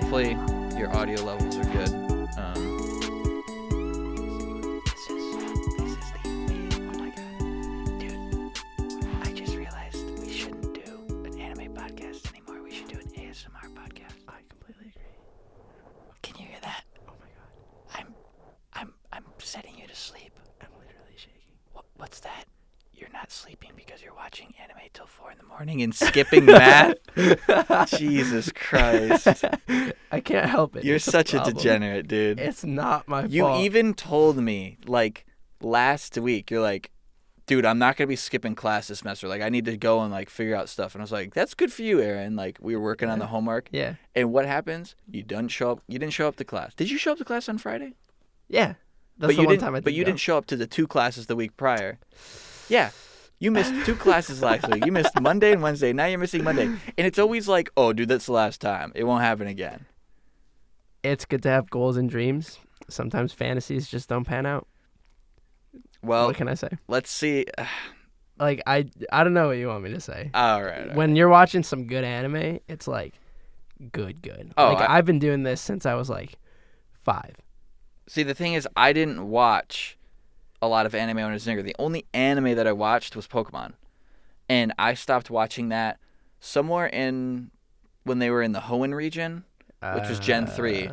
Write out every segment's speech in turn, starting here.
hopefully your audio levels are good. This is the oh my god, dude! I just realized we shouldn't do an anime podcast anymore. We should do an ASMR podcast. I completely agree. Can you hear that? Oh my god. I'm setting you to sleep. I'm literally shaking. What's that? You're not sleeping because you're watching anime till 4 a.m. Morning and skipping math. Jesus Christ. I can't help it. You're It's such a problem. degenerate, dude. It's not my You fault. even told me, like, last week, you're like, dude, I'm not going to be skipping class this semester. Like, I need to go and, like, figure out stuff. And I was like, that's good for you, Aaron. Like, we were working on the homework. Yeah. And what happens? You didn't show up to class. Did you show up to class on Friday? Yeah. That's the one time I did. But you didn't show up to the 2 classes the week prior. Yeah. You missed 2 classes last week. You missed Monday and Wednesday. Now you're missing Monday. And it's always like, oh, dude, that's the last time. It won't happen again. It's good to have goals and dreams. Sometimes fantasies just don't pan out. Well, What can I say? let's see. Like, I don't know what you want me to say. All right. When you're watching some good anime, it's like good. Oh, like I've been doing this since I was like 5. See, the thing is, I didn't watch a lot of anime when I was younger. The only anime that I watched was Pokemon. And I stopped watching that somewhere in when they were in the Hoenn region, which was Gen 3,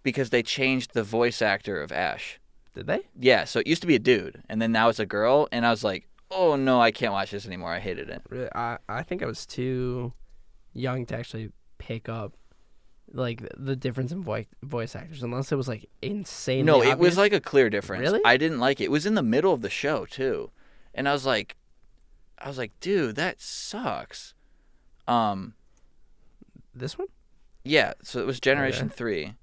because they changed the voice actor of Ash. Did they? Yeah, so it used to be a dude, and then now it's a girl, and I was like, oh, no, I can't watch this anymore. I hated it. Really, I think I was too young to actually pick up like the difference in voice actors, unless it was like insanely No, it obvious. was like a clear difference. Really? I didn't like it. It was in the middle of the show, too. And I was like, dude, that sucks. This one. Yeah, so it was Generation 3.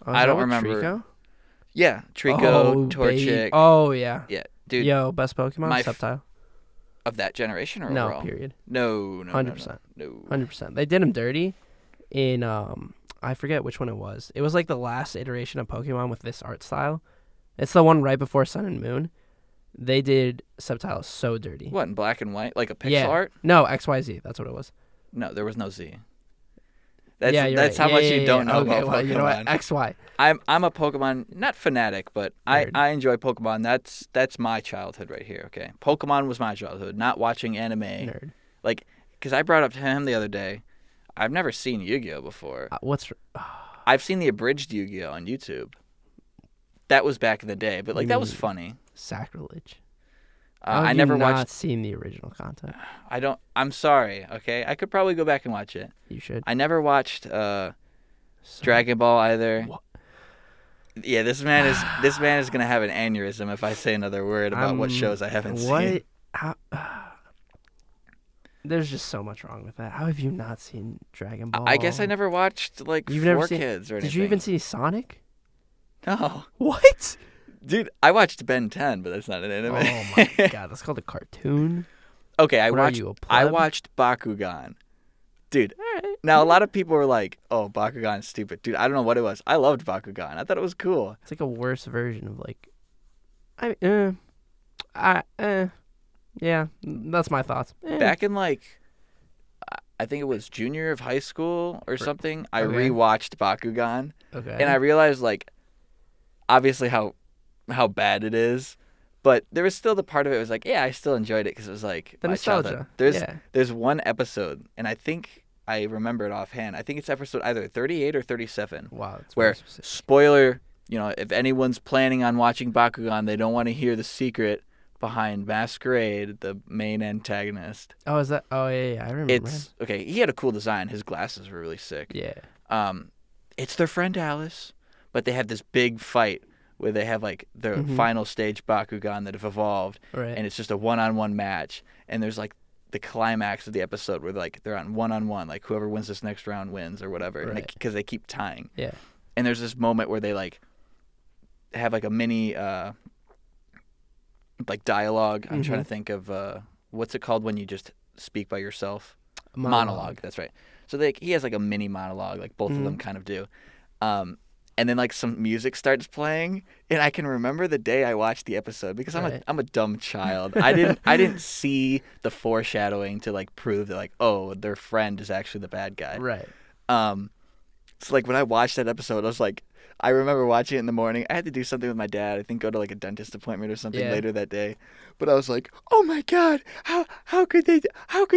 Oh, I is that don't with remember. Trico? Yeah, Trico, Oh, Torchic. Oh yeah. Yeah, dude, Yo, best Pokemon my subtile. of that generation or No, overall? period. No. 100%. No. 100%. They did him dirty in I forget which one it was. It was like the last iteration of Pokemon with this art style. It's the one right before Sun and Moon. They did subtitles so dirty. What, in black and white? Like a pixel Yeah. art? No, XYZ. That's what it was. No, there was no Z. That's, yeah, you're that's right. how much Yeah, you don't know okay, about well, Pokemon. You know what? XY. I'm a Pokemon, not fanatic, but Nerd. I enjoy Pokemon. That's my childhood right here, okay? Pokemon was my childhood, not watching anime. Nerd. Like, because I brought up to him the other day, I've never seen Yu-Gi-Oh! Before. I've seen the abridged Yu-Gi-Oh! On YouTube. That was back in the day, but, like, that was funny. Sacrilege. I never not watched... seen the original content. I'm sorry, okay? I could probably go back and watch it. You should. I never watched Dragon Ball either. What? Yeah, this man is gonna have an aneurysm if I say another word about what shows I haven't seen. How, there's just so much wrong with that. How have you not seen Dragon Ball? I guess I never watched like You've Four never seen, Kids or anything. Did you even see Sonic? No, What? dude, I watched Ben 10, but that's not an anime. Oh my god, that's called a cartoon. Okay, What are you, a I pleb? watched Bakugan. Dude, All right. now a lot of people were like, "Oh, Bakugan's stupid." Dude, I don't know what it was. I loved Bakugan. I thought it was cool. It's like a worse version of like. Yeah, that's my thoughts. Back in like, I think it was junior year of high school or something, I Okay. rewatched Bakugan, Okay. and I realized like, obviously how bad it is, but there was still the part of it was like, yeah, I still enjoyed it because it was like The my nostalgia. childhood. There's one episode, and I think I remember it offhand. I think it's episode either 38 or 37. Wow. That's Where very specific. spoiler, if anyone's planning on watching Bakugan, they don't want to hear the secret behind Masquerade, the main antagonist. Oh, is that? Oh yeah, I remember. It's okay. He had a cool design. His glasses were really sick. Yeah. It's their friend Alice, but they have this big fight where they have like their final stage Bakugan that have evolved, Right. and it's just a one-on-one match. And there's like the climax of the episode where like they're on one-on-one, like whoever wins this next round wins or whatever, Right. because they keep tying. Yeah. And there's this moment where they like have like a mini like dialogue. I'm trying to think of what's it called when you just speak by yourself? Monologue. That's right. So he has like a mini monologue, like both of them kind of do. And then like some music starts playing, and I can remember the day I watched the episode because I'm a dumb child. I didn't see the foreshadowing to like prove that like, oh, their friend is actually the bad guy. Right. So like when I watched that episode, I was like, I remember watching it in the morning. I had to do something with my dad. I think go to like a dentist appointment or something later that day. But I was like, oh my God, how could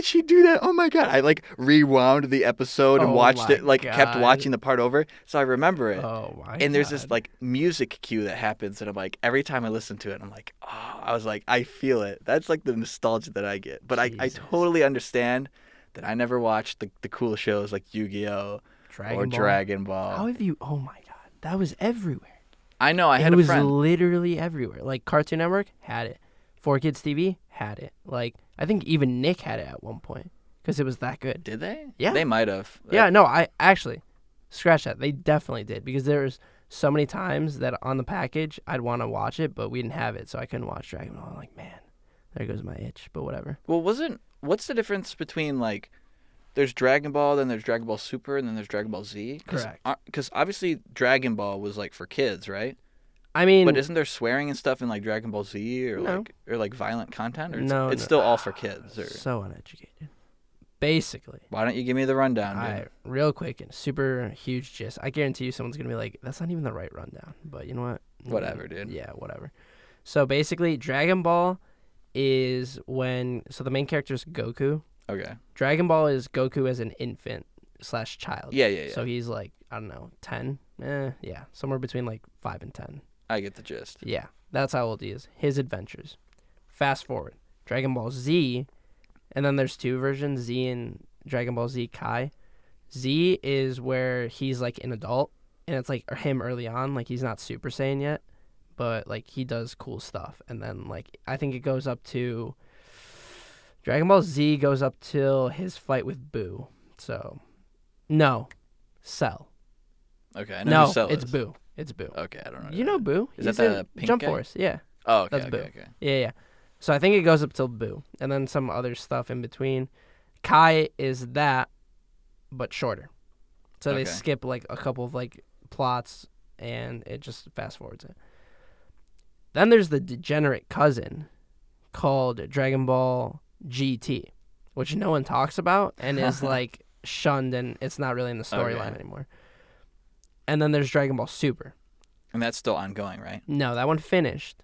she do that? Oh my God. I like rewound the episode and watched it, like kept watching the part over. So I remember it. Oh my And there's this like music cue that happens. And I'm like, every time I listen to it, I'm like, oh, I was like, I feel it. That's like the nostalgia that I get. But I totally understand that I never watched the cool shows like Yu-Gi-Oh! Dragon Ball. How have you? Oh my God, that was everywhere. I know. I had a friend. It was literally everywhere. Like Cartoon Network had it, 4Kids TV had it. Like I think even Nick had it at one point because it was that good. Did they? Yeah, they might have. Yeah, no, I actually scratch that. They definitely did because there was so many times that on the package I'd want to watch it, but we didn't have it, so I couldn't watch Dragon Ball. I'm like, man, there goes my itch. But whatever. Well, what's the difference between like? There's Dragon Ball, then there's Dragon Ball Super, and then there's Dragon Ball Z. Correct. Because obviously Dragon Ball was like for kids, right? I mean, but isn't there swearing and stuff in like Dragon Ball Z or like violent content? Or it's still all for kids. Or... So uneducated. Basically. Why don't you give me the rundown? All right, real quick and super huge gist. I guarantee you someone's gonna be like, "That's not even the right rundown." But you know what? Whatever, dude. Yeah, whatever. So basically, Dragon Ball is the main character is Goku. Okay. Dragon Ball is Goku as an infant / child. Yeah. So he's like, I don't know, 10? Yeah, somewhere between like 5 and 10. I get the gist. Yeah, that's how old he is. His adventures. Fast forward. Dragon Ball Z, and then there's two versions, Z and Dragon Ball Z Kai. Z is where he's like an adult, and it's like him early on, like he's not Super Saiyan yet, but like he does cool stuff. And then like I think it goes up to... Dragon Ball Z goes up till his fight with Boo. So, no, Cell. Okay, I know who Cell it's is. Boo. It's Boo. Okay, I don't know. You know Boo. Is that the pink Jump guy? Force? Yeah. Oh, okay. That's Boo. Okay. Yeah. So I think it goes up till Boo, and then some other stuff in between. Kai is that, but shorter. So they skip like a couple of like plots, and it just fast forwards it. Then there's the degenerate cousin called Dragon Ball GT, which no one talks about and is like shunned, and it's not really in the storyline anymore. And then there's Dragon Ball Super. And that's still ongoing, right? No, that one finished.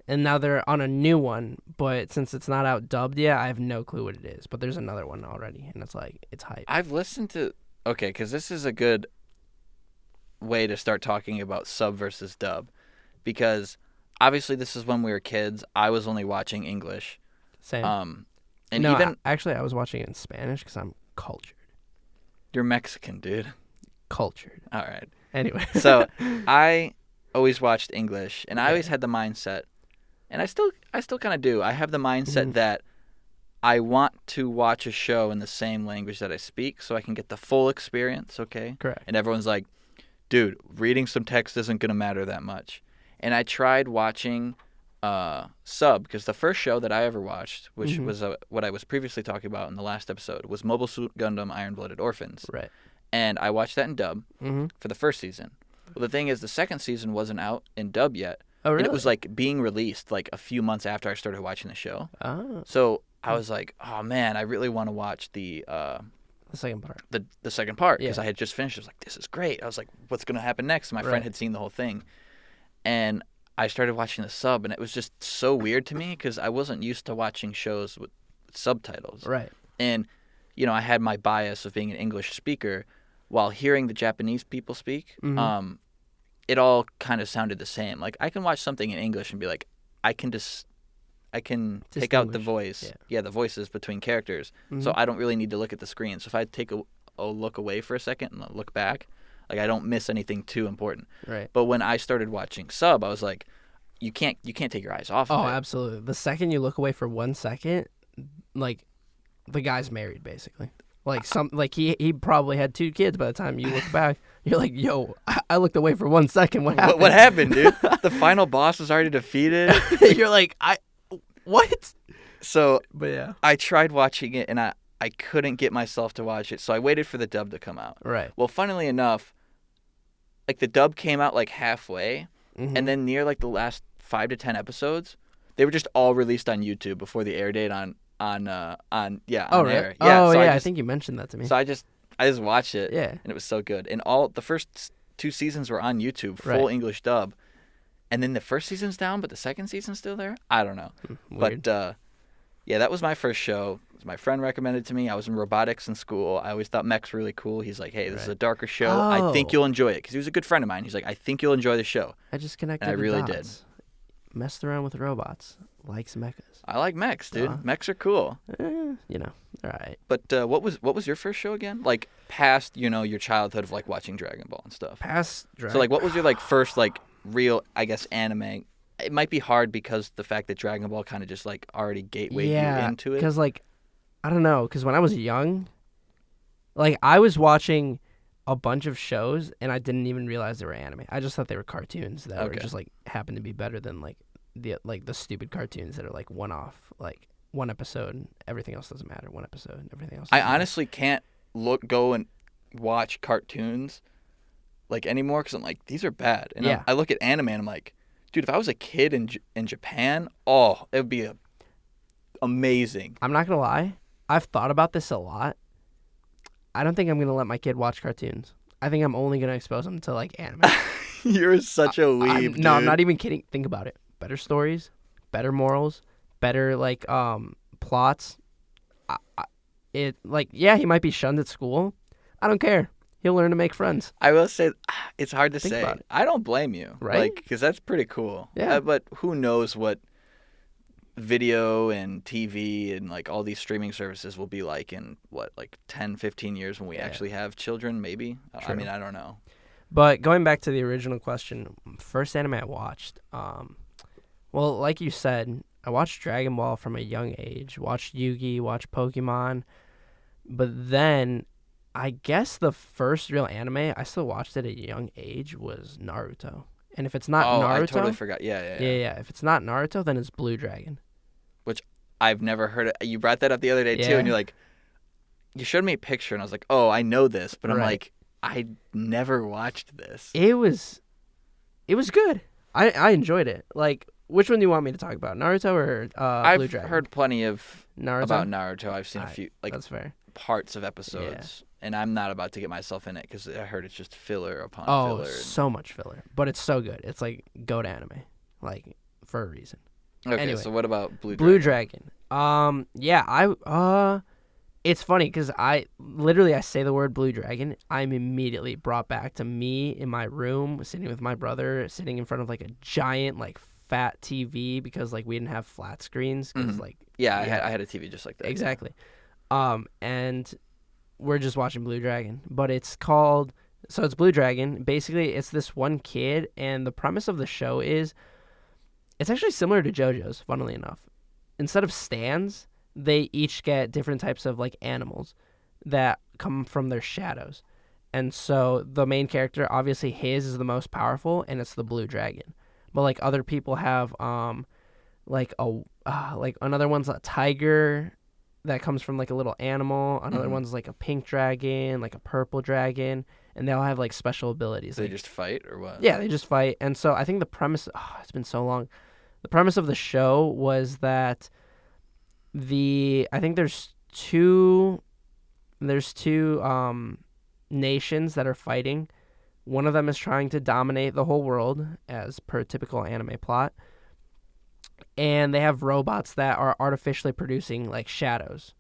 And now they're on a new one, but since it's not out dubbed yet, I have no clue what it is. But there's another one already, and it's like, it's hype. I've listened to... Okay, because this is a good way to start talking about sub versus dub. Because obviously this is when we were kids. I was only watching English. Same. And no, even actually, I was watching it in Spanish because I'm cultured. You're Mexican, dude. Cultured. All right. Anyway. So I always watched English, and I always had the mindset, and I still kind of do. I have the mindset that I want to watch a show in the same language that I speak so I can get the full experience, okay? Correct. And everyone's like, dude, reading some text isn't going to matter that much. And I tried watching sub, because the first show that I ever watched, which was what I was previously talking about in the last episode, was Mobile Suit Gundam Iron-Blooded Orphans. Right. And I watched that in dub for the first season. Well, the thing is, the second season wasn't out in dub yet. Oh, really? And it was like being released like a few months after I started watching the show. Oh. So I was like, oh man, I really want to watch the second part. The second part, because I had just finished. I was like, this is great. I was like, what's going to happen next? My friend had seen the whole thing. And I started watching the sub, and it was just so weird to me because I wasn't used to watching shows with subtitles. Right. And, you know, I had my bias of being an English speaker. While hearing the Japanese people speak, it all kind of sounded the same. Like, I can watch something in English and be like, I can take out the voice. Yeah, the voices between characters. So I don't really need to look at the screen. So if I take a look away for a second and look back, like, I don't miss anything too important. Right. But when I started watching sub, I was like, you can't take your eyes off of it. Oh, absolutely. The second you look away for 1 second, like, the guy's married, basically. Like he probably had 2 kids by the time you look back. You're like, yo, I looked away for 1 second. What happened? What happened, dude? The final boss was already defeated. You're like, what? So, but yeah, I tried watching it, and I couldn't get myself to watch it. So I waited for the dub to come out. Right. Well, funnily enough, like, the dub came out like halfway, and then near like the last 5 to 10 episodes, they were just all released on YouTube before the air date on air. Yeah. Oh, so yeah, I think you mentioned that to me. So I just watched it. Yeah. And it was so good. And the first 2 seasons were on YouTube, full Right. English dub. And then the first season's down, but the second season's still there? I don't know. Weird. But, yeah, that was my first show. My friend recommended it to me. I was in robotics in school. I always thought mech's really cool. He's like, hey, this is a darker show. I think you'll enjoy it. Because he was a good friend of mine. He's like, I think you'll enjoy the show. I just connected And I the really dots. Messed around with robots. Likes mechas. I like mechs, dude. Mechs are cool. You know, all right. But what was your first show again? Like past, your childhood of like watching Dragon Ball and stuff. Past Dragon. So like, what was your like first like real, I guess, anime? It might be hard because the fact that Dragon Ball kind of just like already gatewayed you into it. Because like, I don't know. Because when I was young, like I was watching a bunch of shows and I didn't even realize they were anime. I just thought they were cartoons that were just like happened to be better than like the stupid cartoons that are like one off, like one episode. Everything else doesn't matter. One episode. Everything else. I honestly can't go and watch cartoons like anymore because I'm like, these are bad. And I look at anime and I'm like, dude, if I was a kid in Japan, it would be amazing. I'm not gonna lie. I've thought about this a lot. I don't think I'm gonna let my kid watch cartoons. I think I'm only gonna expose him to like anime. You're such a weeb, dude. No, I'm not even kidding. Think about it. Better stories, better morals, better like plots. He might be shunned at school. I don't care. He'll learn to make friends. I will say, it's hard to Think say. about it. I don't blame you, Right? Because that's pretty cool. Yeah. But who knows what video and TV and like all these streaming services will be like in 10, 15 years when we actually have children? Maybe. True. I mean, I don't know. But going back to the original question, first anime I watched, well, like you said, I watched Dragon Ball from a young age, watched Yu-Gi, watched Pokemon, but then I guess the first real anime I still watched at a young age was Naruto. And if it's not Naruto... I totally forgot. Yeah. If it's not Naruto, then it's Blue Dragon. Which I've never heard of. You brought that up the other day, too, and you're like, you showed me a picture, and I was like, oh, I know this, but I'm like, I never watched this. It was good. I enjoyed it. Like, which one do you want me to talk about, Naruto or Blue Dragon? I've heard plenty of Naruto? about Naruto. I've seen a few that's fair. parts of episodes, and I'm not about to get myself in it because I heard it's just filler upon Oh, filler. so much filler, but it's so good. It's like goat anime, like for a reason. Okay, anyway, so what about Blue Dragon? It's funny because I say the word Blue Dragon, I'm immediately brought back to me in my room, sitting with my brother, sitting in front of like a giant like fat TV because like we didn't have flat screens because I had a TV just like that. Exactly. And we're just watching Blue Dragon, but it's Blue Dragon. Basically, it's this one kid, and the premise of the show is it's actually similar to JoJo's, funnily enough. Instead of stands, they each get different types of like animals that come from their shadows. And so the main character, obviously his is the most powerful, and it's the Blue Dragon. But like other people have like another one's a tiger that comes from like a little animal. Another one's like a pink dragon, like a purple dragon, and they all have like special abilities. Do they like, just fight or what? Yeah, they just fight. And so I think the premise, it's been so long. The premise of the show was that I think there's two nations that are fighting. One of them is trying to dominate the whole world, as per typical anime plot. And they have robots that are artificially producing like shadows.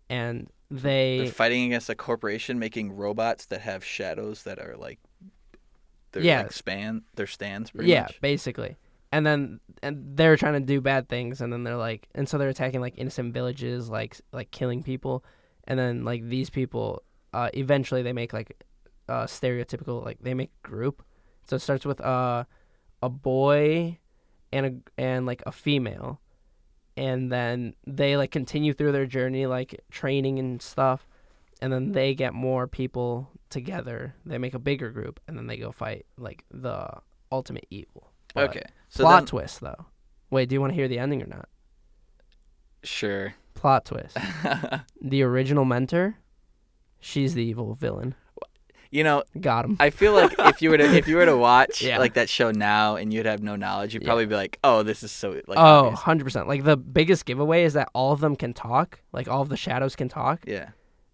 And they're fighting against a corporation making robots that have shadows that are like they're stands pretty much. Basically. And they're trying to do bad things, and then so they're attacking like innocent villages, like killing people, and then like these people eventually they make like stereotypical, like they make a group. So it starts with a boy and like a female, and then they like continue through their journey, like training and stuff, and then they get more people together. They make a bigger group, and then they go fight like the ultimate evil. But okay. So plot twist, though. Wait, do you want to hear the ending or not? Sure. Plot twist. The original mentor, she's the evil villain. Got him. I feel like if you were to watch like that show now and you'd have no knowledge, you'd probably be like, "Oh, this is so like." Oh, obvious. 100%. Like the biggest giveaway is that all of them can talk. Like all of the shadows can talk. Yeah.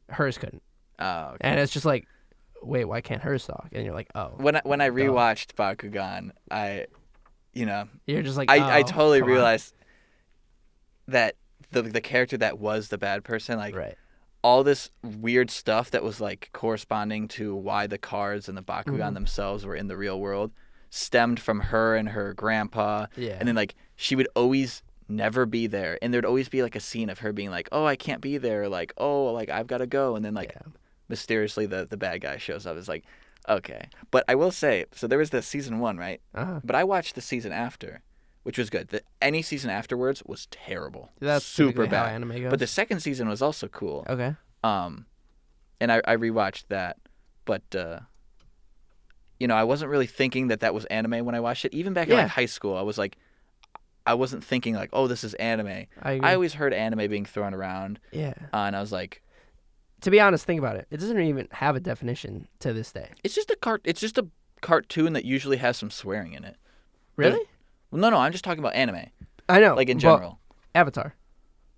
Hers couldn't. Oh, okay. And it's just like, wait, why can't hers talk? And you're like, oh. When I rewatched Bakugan, You're just like, I oh, totally come on. realized that the character that was the bad person, like Right. all this weird stuff that was like corresponding to why the cards and the Bakugan Mm-hmm. themselves were in the real world stemmed from her and her grandpa. Yeah. And then like she would always never be there, and there'd always be like a scene of her being like, oh, I can't be there, like, oh, like I've got to go, and then like mysteriously the bad guy shows up. It's like, okay. But I will say, so there was the season 1, right? Uh-huh. But I watched the season after, which was good. Any season afterwards was terrible. That's super typically how bad. anime goes. But the second season was also cool. Okay. And I rewatched that, but I wasn't really thinking that was anime when I watched it. Even back in like high school, I wasn't thinking like, oh, this is anime. I agree. I always heard anime being thrown around. Yeah. And I was like, To be honest, think about it. It doesn't even have a definition to this day. it's just a cartoon that usually has some swearing in it. Really? Well, no, I'm just talking about anime, I know. like in but general. Avatar.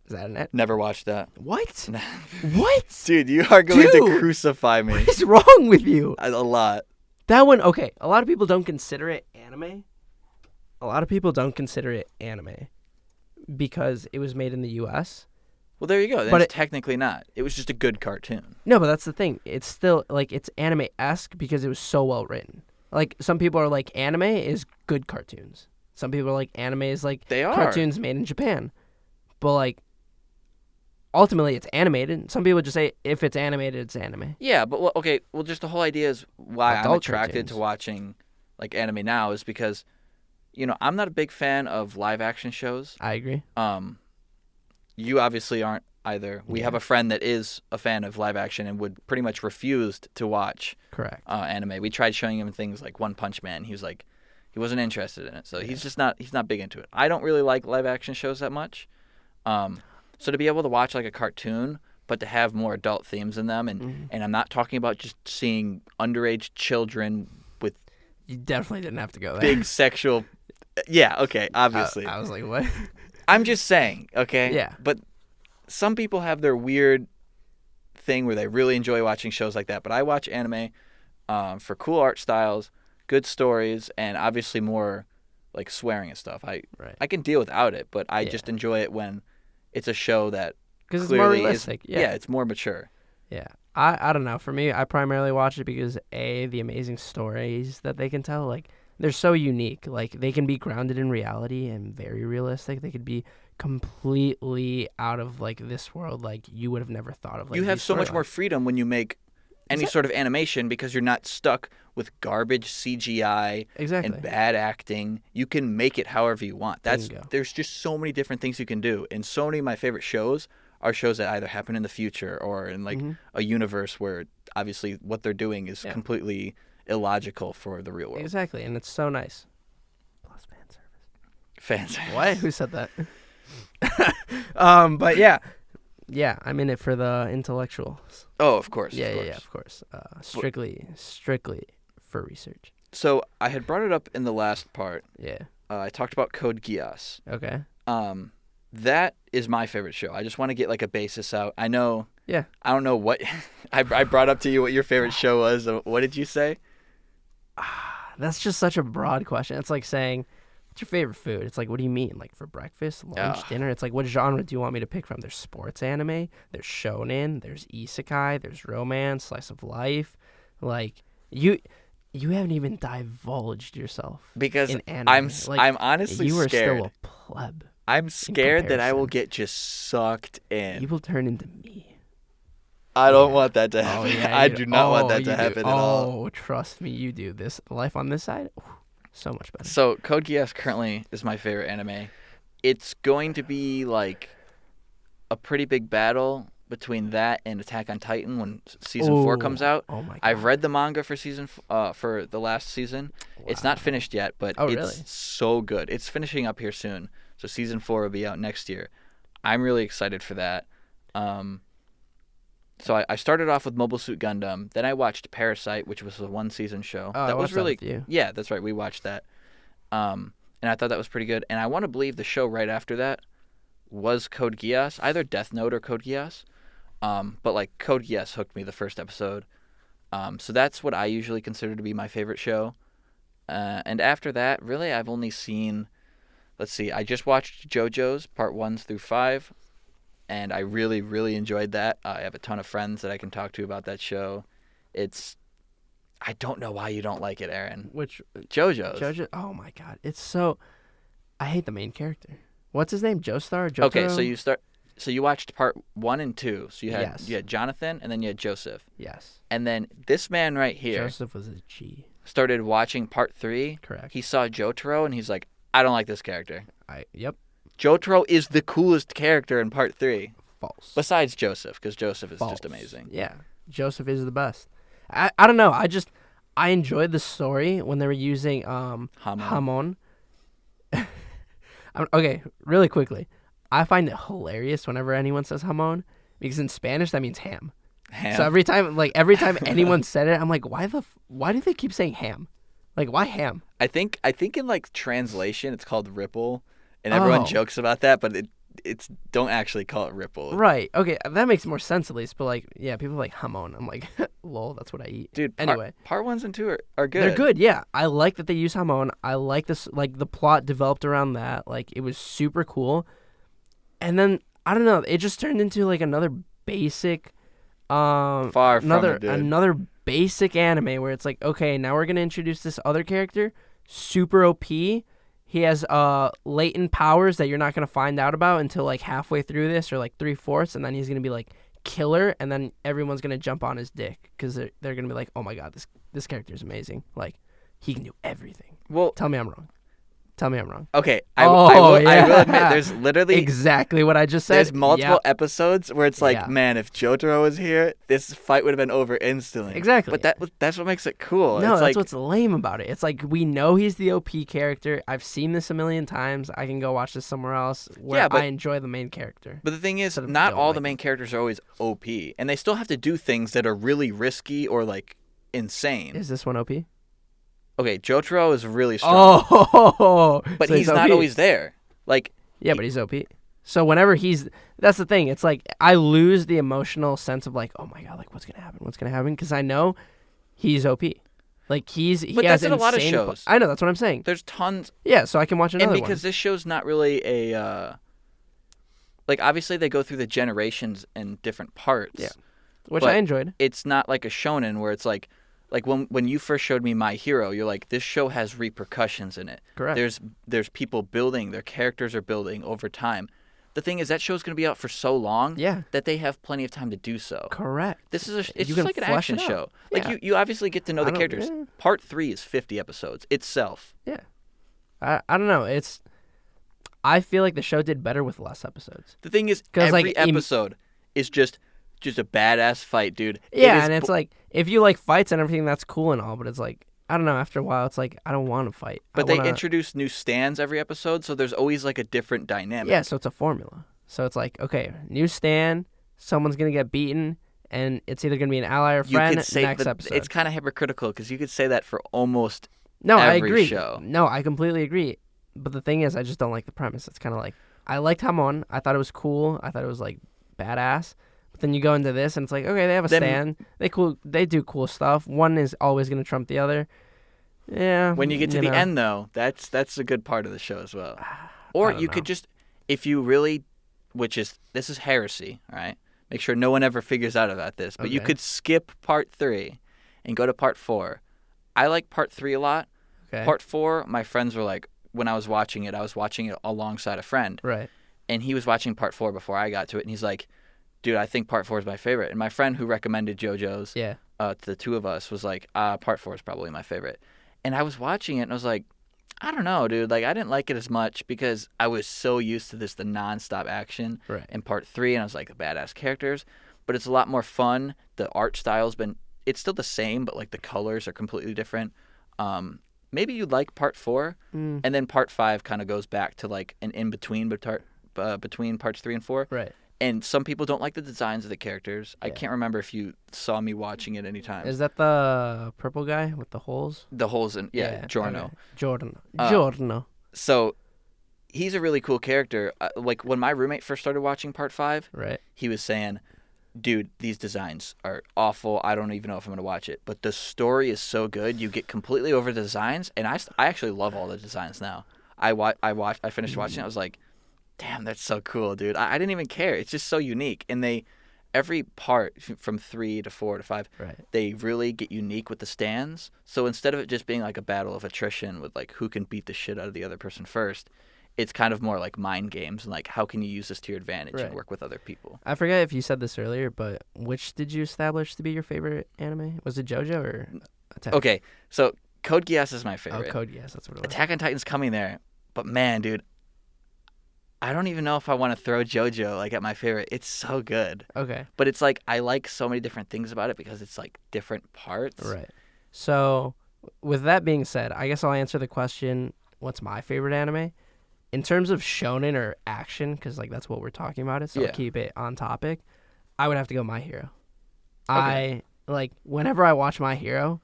Is that an Never watched that. What? What? Dude, you are going to Dude. crucify me What is wrong with you? a lot. That one, okay. A lot of people don't consider it anime. Because it was made in the U.S. Well, there you go. Then But it's technically not. It was just a good cartoon. No, but that's the thing. It's still, like, it's anime-esque because it was so well written. Like, some people are like, anime is good cartoons. Some people are like, anime is like They are. cartoons made in Japan. But, like, ultimately, it's animated. Some people just say, if it's animated, it's anime. Yeah, but just the whole idea is why I'm Adult attracted cartoons. to watching like anime now is because, I'm not a big fan of live action shows. I agree. You obviously aren't either. We have a friend that is a fan of live action and would pretty much refused to watch Correct. anime. We tried showing him things like One Punch Man. He was like, he wasn't interested in it. So he's not big into it. I don't really like live action shows that much. So to be able to watch like a cartoon, but to have more adult themes in them, and I'm not talking about just seeing underage children with You definitely didn't have to go there. big sexual. Yeah, okay, obviously. I was like, what? I'm just saying, okay? Yeah. But some people have their weird thing where they really enjoy watching shows like that. But I watch anime for cool art styles, good stories, and obviously more like swearing and stuff. I can deal without it, but I just enjoy it when it's a show that Because it's more clearly realistic. yeah, it's more mature. Yeah. I don't know. For me, I primarily watch it because the amazing stories that they can tell, like, they're so unique. Like, they can be grounded in reality and very realistic. They could be completely out of, like, this world. Like, you would have never thought of. Like, You have these so much more storylines. freedom when you make any sort of animation because you're not stuck with garbage CGI Exactly. and bad acting. You can make it however you want. Bingo. There's just so many different things you can do, and so many of my favorite shows are shows that either happen in the future or in like a universe where obviously what they're doing is completely illogical for the real world. Exactly. And it's so nice. Plus fan service. Fans. What? Who said that? But yeah. Yeah, I'm in it for the intellectuals. Oh, of course. Yeah, of course. yeah, of course. Strictly for research. So I had brought it up in the last part. Yeah. I talked about Code Geass. Okay. That is my favorite show. I just want to get like a basis out. I know. Yeah. I don't know what I brought up to you what your favorite show was. What did you say? That's just such a broad question. It's like saying, what's your favorite food? It's like, what do you mean? Like for breakfast, lunch, dinner? It's like, what genre do you want me to pick from? There's sports anime, there's shonen, there's isekai, there's romance, slice of life. Like, you haven't even divulged yourself Because in anime. I'm honestly you are scared. still a pleb. I'm scared that I will comparison. get just sucked in. You will turn into me. I don't want that to happen. Oh, yeah, I you do not want that you to do. happen at all. Oh, trust me, you do. This life on this side, so much better. So Code Geass currently is my favorite anime. It's going to be like a pretty big battle between that and Attack on Titan when season 4 comes out. Oh my god. I've read the manga for for the last season. It's not finished yet, but it's really? so good. It's finishing up here soon, so season 4 will be out next year. I'm really excited for that. So I started off with Mobile Suit Gundam. Then I watched Parasite, which was a 1-season show. Oh, I that was watched that really with you. Yeah, that's right. We watched that. And I thought that was pretty good. And I want to believe the show right after that was Code Geass, either Death Note or Code Geass. But like Code Geass hooked me the first episode. So that's what I usually consider to be my favorite show. And after that, really, I've only seen. Let's see. I just watched JoJo's part 1 through 5, and I really, really enjoyed that. I have a ton of friends that I can talk to about that show. I don't know why you don't like it, Aaron. Which JoJo's. JoJo? Oh my god, it's so. I hate the main character. What's his name? Joestar? Jotaro? Okay, so you watched part 1 and 2. So you had Jonathan, and then you had Joseph. Yes. And then this man right here Joseph was a G. started watching part 3. Correct. He saw Jotaro, and he's like, I don't like this character. Yep. Jotaro is the coolest character in part 3. False. Besides Joseph, because Joseph is False. just amazing. Yeah. Joseph is the best. I don't know. I enjoyed the story when they were using Hamon. Okay, really quickly. I find it hilarious whenever anyone says Hamon, because in Spanish that means ham. Ham. So every time anyone said it, I'm like, why do they keep saying ham? Like, why ham? I think in like translation it's called ripple, and everyone jokes about that, but it's don't actually call it ripple. Right. Okay, that makes more sense at least. But like, yeah, people are like hamon. I'm like, lol, that's what I eat. Dude, anyway, part 1 and 2 are good. they're good. Yeah, I like that they use hamon. I like this. Like the plot developed around that. Like it was super cool. And then I don't know. It just turned into like another basic, another basic anime where it's like, okay, now we're gonna introduce this other character, super OP. He has latent powers that you're not gonna find out about until like halfway through this, or like 3/4, and then he's gonna be like killer, and then everyone's gonna jump on his dick because they're gonna be like, oh my god, this character is amazing. Like he can do everything. Well, tell me I'm wrong. Okay, I will admit there's literally exactly what I just said. There's multiple episodes where it's like, man, if Jotaro was here, this fight would have been over instantly. Exactly. But that's what makes it cool. No, it's that's what's lame about it. It's like we know he's the OP character. I've seen this a million times. I can go watch this somewhere else where I enjoy the main character. But the thing is, not all the main characters are always OP, and they still have to do things that are really risky or like insane. Is this one OP? Okay, Jotaro is really strong. Oh, but so he's not always there. Like, but he's OP. So whenever that's the thing. It's like I lose the emotional sense of like, oh my god, like what's gonna happen? Because I know he's OP. Like he but has that's in a lot of shows. I know, that's what I'm saying. There's tons. Yeah, so I can watch another one. And because this show's not really a like obviously they go through the generations and different parts. Yeah, which I enjoyed. It's not like a shonen where it's like when you first showed me My Hero, you're like, this show has repercussions in it. Correct. There's people building, their characters are building over time. The thing is, that show's going to be out for so long that they have plenty of time to do so. Correct. It's just like an action show. Like you obviously get to know the characters. Yeah. Part 3 is 50 episodes itself. Yeah. I don't know. I feel like the show did better with less episodes. The thing is, every episode is just a badass fight, dude. Yeah, and it's like, if you like fights and everything, that's cool and all, but it's like, I don't know, after a while, it's like, I don't want to fight. But they introduce new stands every episode, so there's always like a different dynamic. Yeah, so it's a formula. So it's like, okay, new stand, someone's going to get beaten, and it's either going to be an ally or friend next episode. It's kind of hypocritical, because you could say that for almost every agree. Show. No, I completely agree. But the thing is, I just don't like the premise. It's kind of like, I liked Hamon. I thought it was cool. I thought it was like badass. But then you go into this, and it's like, okay, they have a stand. They do cool stuff. One is always going to trump the other. Yeah. When you get to the end, though, that's a good part of the show as well. Or you could just, if you really, this is heresy, all right? Make sure no one ever figures out about this. But you could skip part 3 and go to part 4. I like part 3 a lot. Okay. Part 4, my friends were like, when I was watching it alongside a friend. Right. And he was watching part 4 before I got to it, and he's like, dude, I think part 4 is my favorite. And my friend who recommended JoJo's to the two of us was like, part 4 is probably my favorite. And I was watching it, and I was like, I don't know, dude. Like, I didn't like it as much because I was so used to the nonstop action in part 3, and I was like, the badass characters. But it's a lot more fun. The art style's it's still the same, but like the colors are completely different. Maybe you'd like part 4, and then part 5 kind of goes back to like an in-between between parts 3 and 4. Right. And some people don't like the designs of the characters. Yeah. I can't remember if you saw me watching it any time. Is that the purple guy with the holes? The holes in, Giorno. Okay. Giorno. So he's a really cool character. Like when my roommate first started watching part 5, right, he was saying, dude, these designs are awful. I don't even know if I'm going to watch it. But the story is so good. You get completely over the designs. And I actually love all the designs now. I finished watching it. I was like, damn, that's so cool, dude. I didn't even care. It's just so unique. And every part from 3 to 4 to 5, Right. they really get unique with the stands. So instead of it just being like a battle of attrition with like who can beat the shit out of the other person first, it's kind of more like mind games and like how can you use this to your advantage Right. and work with other people. I forget if you said this earlier, but which did you establish to be your favorite anime? Was it JoJo or Attack? Okay, so Code Geass is my Oh, favorite. Code Geass, that's what it was. Attack on Titan's coming there, but man, dude, I don't even know if I want to throw JoJo like at my favorite. It's so good, Okay. but it's like I like so many different things about it because it's like different parts. Right. So, with that being said, I guess I'll answer the question, what's my favorite anime? In terms of shonen or action, because like that's what we're talking about it, so Yeah. I'll keep it on topic, I would have to go My Hero. Okay. Whenever I watch My Hero,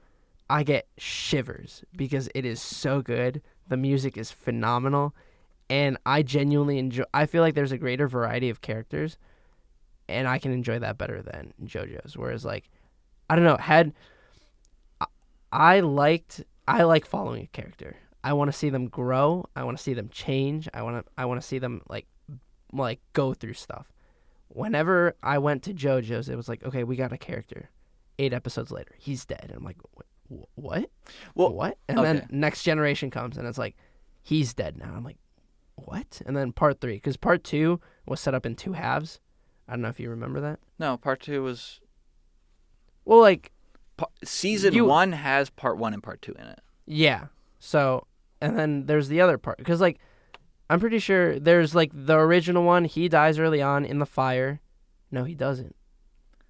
I get shivers because it is so good. The music is phenomenal, and I genuinely enjoy. I feel like there's a greater variety of characters, and I can enjoy that better than JoJo's. Whereas, like, I don't know, I like following a character. I want to see them grow. I want to see them change. I want to see them like go through stuff. Whenever I went to JoJo's, it was like, okay, we got a character. 8 episodes later, he's dead. And I'm like, what? Well, What? And okay. then next generation comes, and it's like, he's dead now. I'm like, what? And then part 3, because part 2 was set up in 2 halves. I don't know if you remember that. No, part 2 was Well, like, season 1 has part 1 and part 2 in it. yeah. So, and then there's the other part, because like, I'm pretty sure there's like the original one. He dies early on in the fire. No, he doesn't.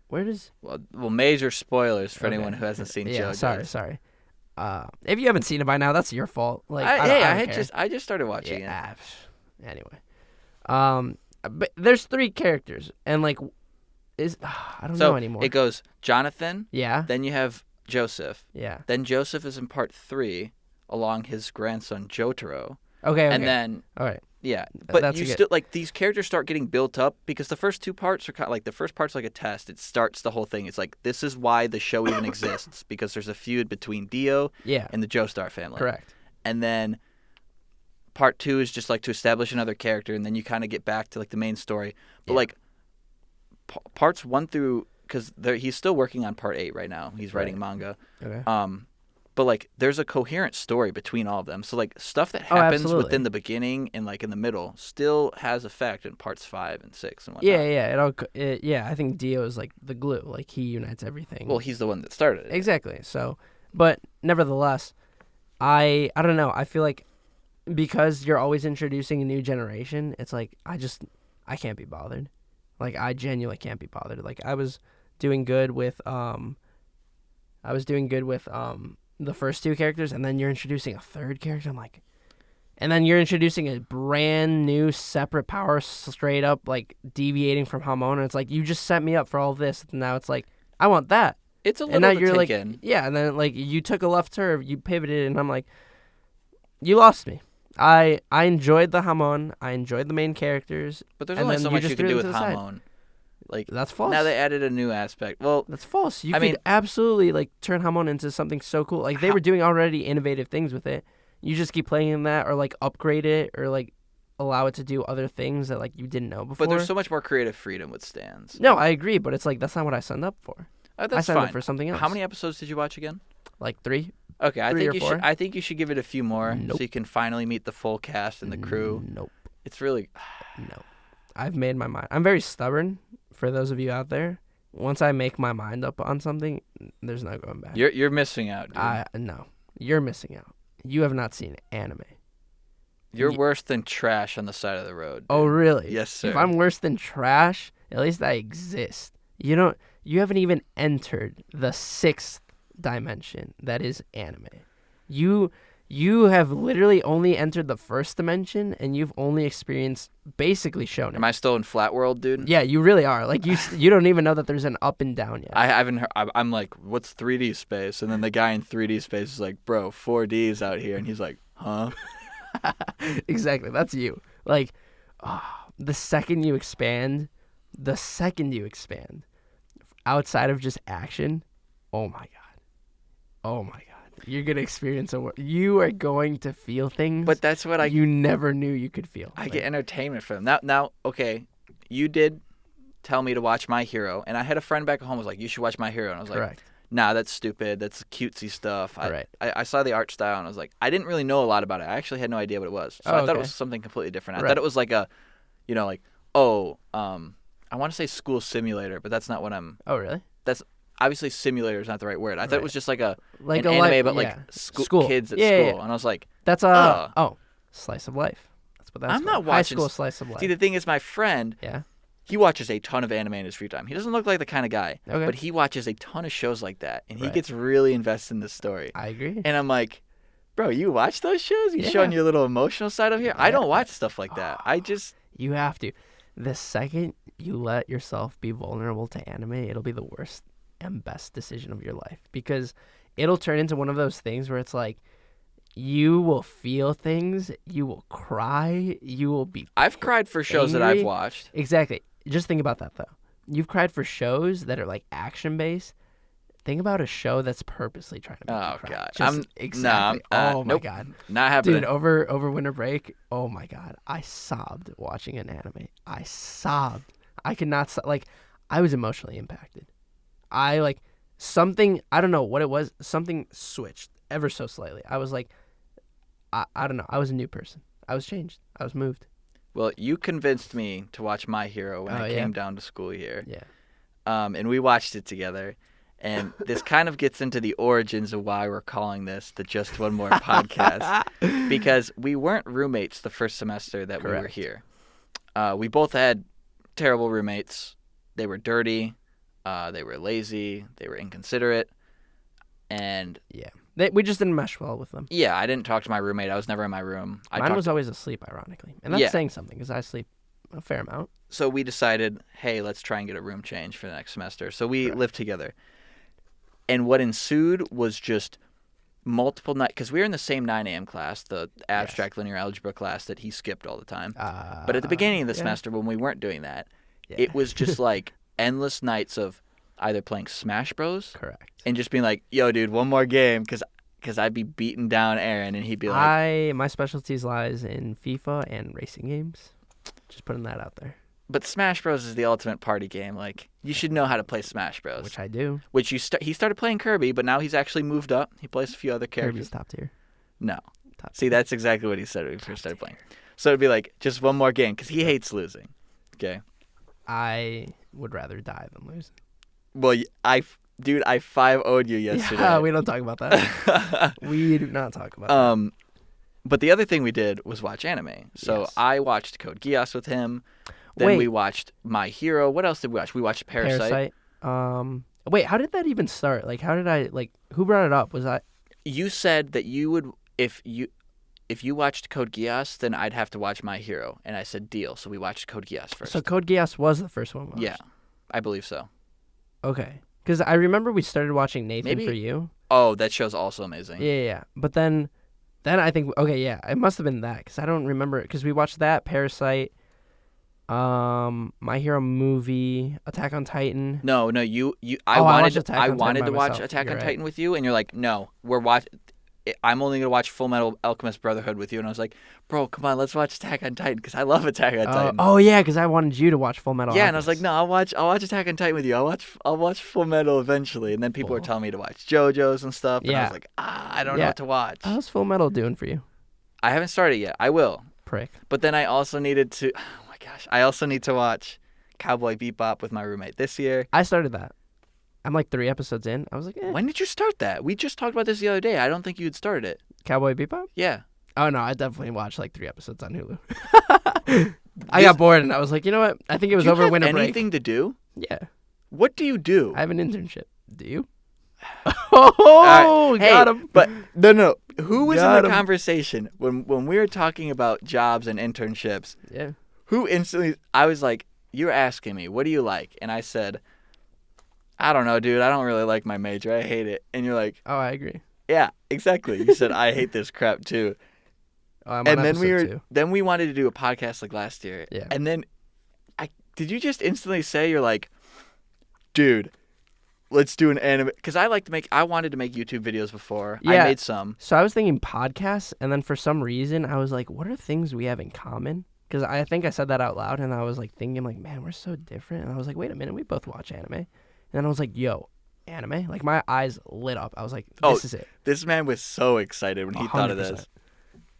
Where does? Well, major spoilers for Okay. anyone who hasn't seen Yeah, JoJo. sorry. If you haven't seen it by now, that's your fault. Like, I don't care. I just started watching it. Yeah. Anyway, but there's 3 characters, and like, I don't know anymore. It goes Jonathan. Yeah. Then you have Joseph. Yeah. Then Joseph is in part 3, along his grandson Jotaro. Okay. And then all right. yeah, but That's you a good- still like these characters start getting built up because the first 2 parts are kind of like the first part's like a test. It starts the whole thing. It's like this is why the show even exists because there's a feud between Dio Yeah. and the Joestar family. Correct. And then part 2 is just like to establish another character, and then you kind of get back to like the main story. But Yeah. like parts 1 through because he's still working on part 8 right now. He's writing manga. Okay. But like there's a coherent story between all of them. So like stuff that happens absolutely. within the beginning and like in the middle still has effect in parts 5 and 6 and whatnot. Yeah. I think Dio is like the glue. Like, he unites everything. Well, he's the one that started it. Exactly. So, but nevertheless, I don't know. I feel like because you're always introducing a new generation, it's like I can't be bothered. Like, I genuinely can't be bothered. Like, I was doing good with the first 2 characters, and then you're introducing a 3rd character. I'm like, and then you're introducing a brand new separate power, straight up like deviating from Hamon, and it's like, you just set me up for all this, and now it's like, I want that. It's a And little now to you're take like, in. yeah, and then like you took a left turn, you pivoted, and I'm like, you lost me. I enjoyed the Hamon, I enjoyed the main characters. But there's and only then so you much just you can threw do it with to the side. Hamon. Like That's false. now they added a new aspect. Well, That's false. You I could mean- absolutely like turn Hamon into something so cool. Like, they were doing already innovative things with it. You just keep playing that, or like upgrade it, or like allow it to do other things that like you didn't know before. but there's so much more creative freedom with stands. No, I agree, but it's like that's not what I signed up for. I That's signed fine. up for something else. How many episodes did you watch again? Like 3. Okay, I 3 think or you 4? should. I think you should give it a few more Nope. so you can finally meet the full cast and the crew. Nope. It's really No. I've made my mind. I'm very stubborn, for those of you out there. Once I make my mind up on something, there's no going back. you're missing out, dude. No. You're missing out. You have not seen anime. You're Ye- worse than trash on the side of the road. Dude. Oh, really? Yes, sir. If I'm worse than trash, at least I exist. You haven't even entered the 6th dimension that is anime. You have literally only entered the 1st dimension, and you've only experienced basically shonen. Am I still in flat world, dude? Yeah, you really are. Like, you don't even know that there's an up and down yet. I haven't heard. I'm like, what's 3D space? And then the guy in 3D space is like, bro, 4D's out here, and he's like, huh? Exactly. That's you. Like, the second you expand, outside of just action, oh my god, you're gonna experience you are going to feel things. But that's what you never knew you could feel. I get entertainment from. Now, okay, you did tell me to watch My Hero, and I had a friend back at home who was like, "You should watch My Hero," and I was like, "Nah, that's stupid. That's cutesy stuff." I saw the art style, and I was like, I didn't really know a lot about it. I actually had no idea what it was, so I thought it was something completely different. I thought it was like a, I want to say school simulator, but that's not what I'm. Oh, really? That's obviously simulator is not the right word. I thought it was just like an a anime about like school kids at school, and I was like, that's a slice of life. That's what that's. I'm not watching high school slice of life. See, the thing is, my friend, he watches a ton of anime in his free time. He doesn't look like the kind of guy, but he watches a ton of shows like that, and he gets really invested in the story. I agree. And I'm like, bro, you watch those shows? You showing your little emotional side of here? I don't watch stuff like that. I just you have to. The second you let yourself be vulnerable to anime, it'll be the worst and best decision of your life, because it'll turn into one of those things where it's like you will feel things, you will cry, you will be I've cried for shows that I've watched. Exactly. Just think about that, though. You've cried for shows that are like action based. Think about a show that's purposely trying to make you cry. God, exactly. Oh my God, not happening. Dude, over winter break, oh my God, I sobbed watching an anime. I sobbed. I could not like. I was emotionally impacted. I don't know what it was. Something switched ever so slightly. I was like, I don't know. I was a new person. I was changed. I was moved. Well, you convinced me to watch My Hero when I came down to school here. Yeah. And we watched it together. And this kind of gets into the origins of why we're calling this the Just One More podcast. Because we weren't roommates the first semester that we were here. We both had terrible roommates. They were dirty. They were lazy. They were inconsiderate. And we just didn't mesh well with them. Yeah, I didn't talk to my roommate. I was never in my room. Mine was always asleep, ironically. And that's saying something, because I sleep a fair amount. So we decided, hey, let's try and get a room change for the next semester. So we lived together. And what ensued was just multiple nights, because we were in the same 9 a.m. class, the abstract linear algebra class that he skipped all the time. But at the beginning of the semester, when we weren't doing that, it was just like endless nights of either playing Smash Bros. Correct. And just being like, yo, dude, one more game, because I'd be beating down Aaron, and he'd be like... My specialties lies in FIFA and racing games. Just putting that out there. But Smash Bros. Is the ultimate party game. Like, you should know how to play Smash Bros. Which I do. Which he started playing Kirby, but now he's actually moved up. He plays a few other characters. Kirby's top tier. No. See, that's exactly what he said when he first started playing. So it'd be like, just one more game, because he hates losing. Okay? I would rather die than lose. Well, I 5-0'd you yesterday. Yeah, we don't talk about that. We do not talk about that. But the other thing we did was watch anime. So I watched Code Geass with him. Then we watched My Hero. What else did we watch? We watched Parasite. Wait, how did that even start? Like, how did I, who brought it up? Was I... You said that you would, if you watched Code Geass, then I'd have to watch My Hero. And I said, deal. So we watched Code Geass first. So Code Geass was the first one we watched? Yeah, I believe so. Okay. Because I remember we started watching Nathan for You. Oh, that show's also amazing. Yeah. But then I think, it must have been that, because I don't remember it. Because we watched that, Parasite, My Hero movie, Attack on Titan. No, I wanted to watch myself. Attack on Titan with you, and you're like, no, I'm only gonna watch Full Metal Alchemist Brotherhood with you, and I was like, bro, come on, let's watch Attack on Titan, because I love Attack on Titan. Oh yeah, because I wanted you to watch Full Metal. Yeah, and I was like, no, I'll watch Attack on Titan with you. I'll watch Full Metal eventually, and then people were telling me to watch JoJo's and stuff, and I was like, I don't know what to watch. How's Full Metal doing for you? I haven't started yet. I will. Prick. But then I also needed to. Oh my gosh, I also need to watch Cowboy Bebop with my roommate this year. I started that. I'm 3 episodes in. I was like, When did you start that? We just talked about this the other day. I don't think you had started it. Cowboy Bebop? Yeah. Oh, no, I definitely watched 3 episodes on Hulu. I got bored, and I was like, you know what? I think it was over winter break. Do you have anything to do? Yeah. What do you do? I have an internship. Do you? Oh, got him. But no. Who was in the conversation when we were talking about jobs and internships? Yeah. Who instantly, I was like, you're asking me, what do you like? And I said, I don't know, dude. I don't really like my major. I hate it. And you're like, oh, I agree. Yeah, exactly. You said, I hate this crap too. Oh, I'm on episode 2. Then we wanted to do a podcast like last year. Yeah. And then did you just instantly say, you're like, dude, let's do an anime, because I wanted to make YouTube videos before. Yeah. I made some. So I was thinking podcasts, and then for some reason I was like, what are things we have in common? Because I think I said that out loud, and I was like thinking like, man, we're so different. And I was like, wait a minute, we both watch anime. And then I was like, yo, anime? Like my eyes lit up. I was like, this is it. This man was so excited when he thought of this.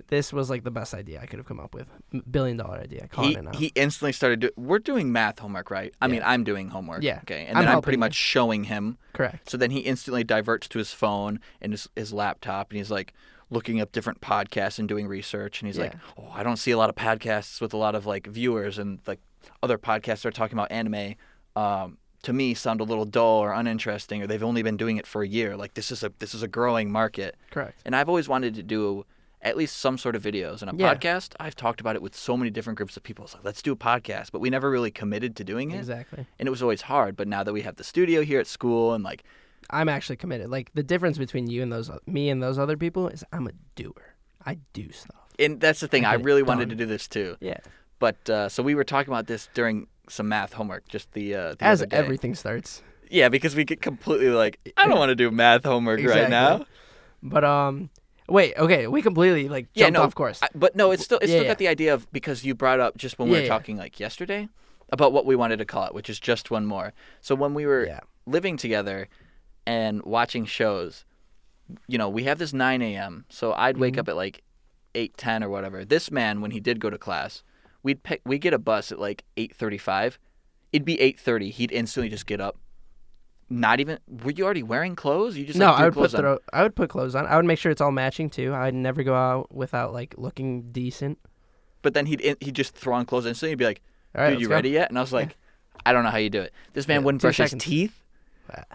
This was like the best idea I could have come up with. $1 billion idea. Calling it now. He instantly started we're doing math homework, right? I mean, I'm doing homework. Yeah. Okay. And then I'm pretty much showing him. Correct. So then he instantly diverts to his phone and his laptop, and he's like looking up different podcasts and doing research. And he's like, oh, I don't see a lot of podcasts with a lot of like viewers, and like other podcasts are talking about anime. To me, sound a little dull or uninteresting, or they've only been doing it for a year. Like this is a growing market. Correct. And I've always wanted to do at least some sort of videos. And a podcast, I've talked about it with so many different groups of people. It's like, let's do a podcast. But we never really committed to doing it. Exactly. And it was always hard. But now that we have the studio here at school and like... I'm actually committed. Like the difference between you and me and those other people is I'm a doer. I do stuff. And that's the thing. I really wanted to do this too. Yeah. But so we were talking about this during some math homework just the As other day. everything starts. Yeah, because we get completely like, I don't want to do math homework right now. But wait, okay, we completely like jumped off course. But no, it's still got the idea of, because you brought up just when we were talking like yesterday about what we wanted to call it, which is Just One More. So when we were living together and watching shows, you know, we have this 9 a.m. So I'd wake up at like 8:10 or whatever. This man, when he did go to class, we'd get a bus at like 8:35. It'd be 8:30. He'd instantly just get up. Not even. Were you already wearing clothes? You just no. Like, I would put clothes on. I would make sure it's all matching too. I'd never go out without like looking decent. But then he'd just throw on clothes instantly. He'd be like, all right, "Dude, you ready yet?" And I was like, "I don't know how you do it." This man wouldn't brush his teeth.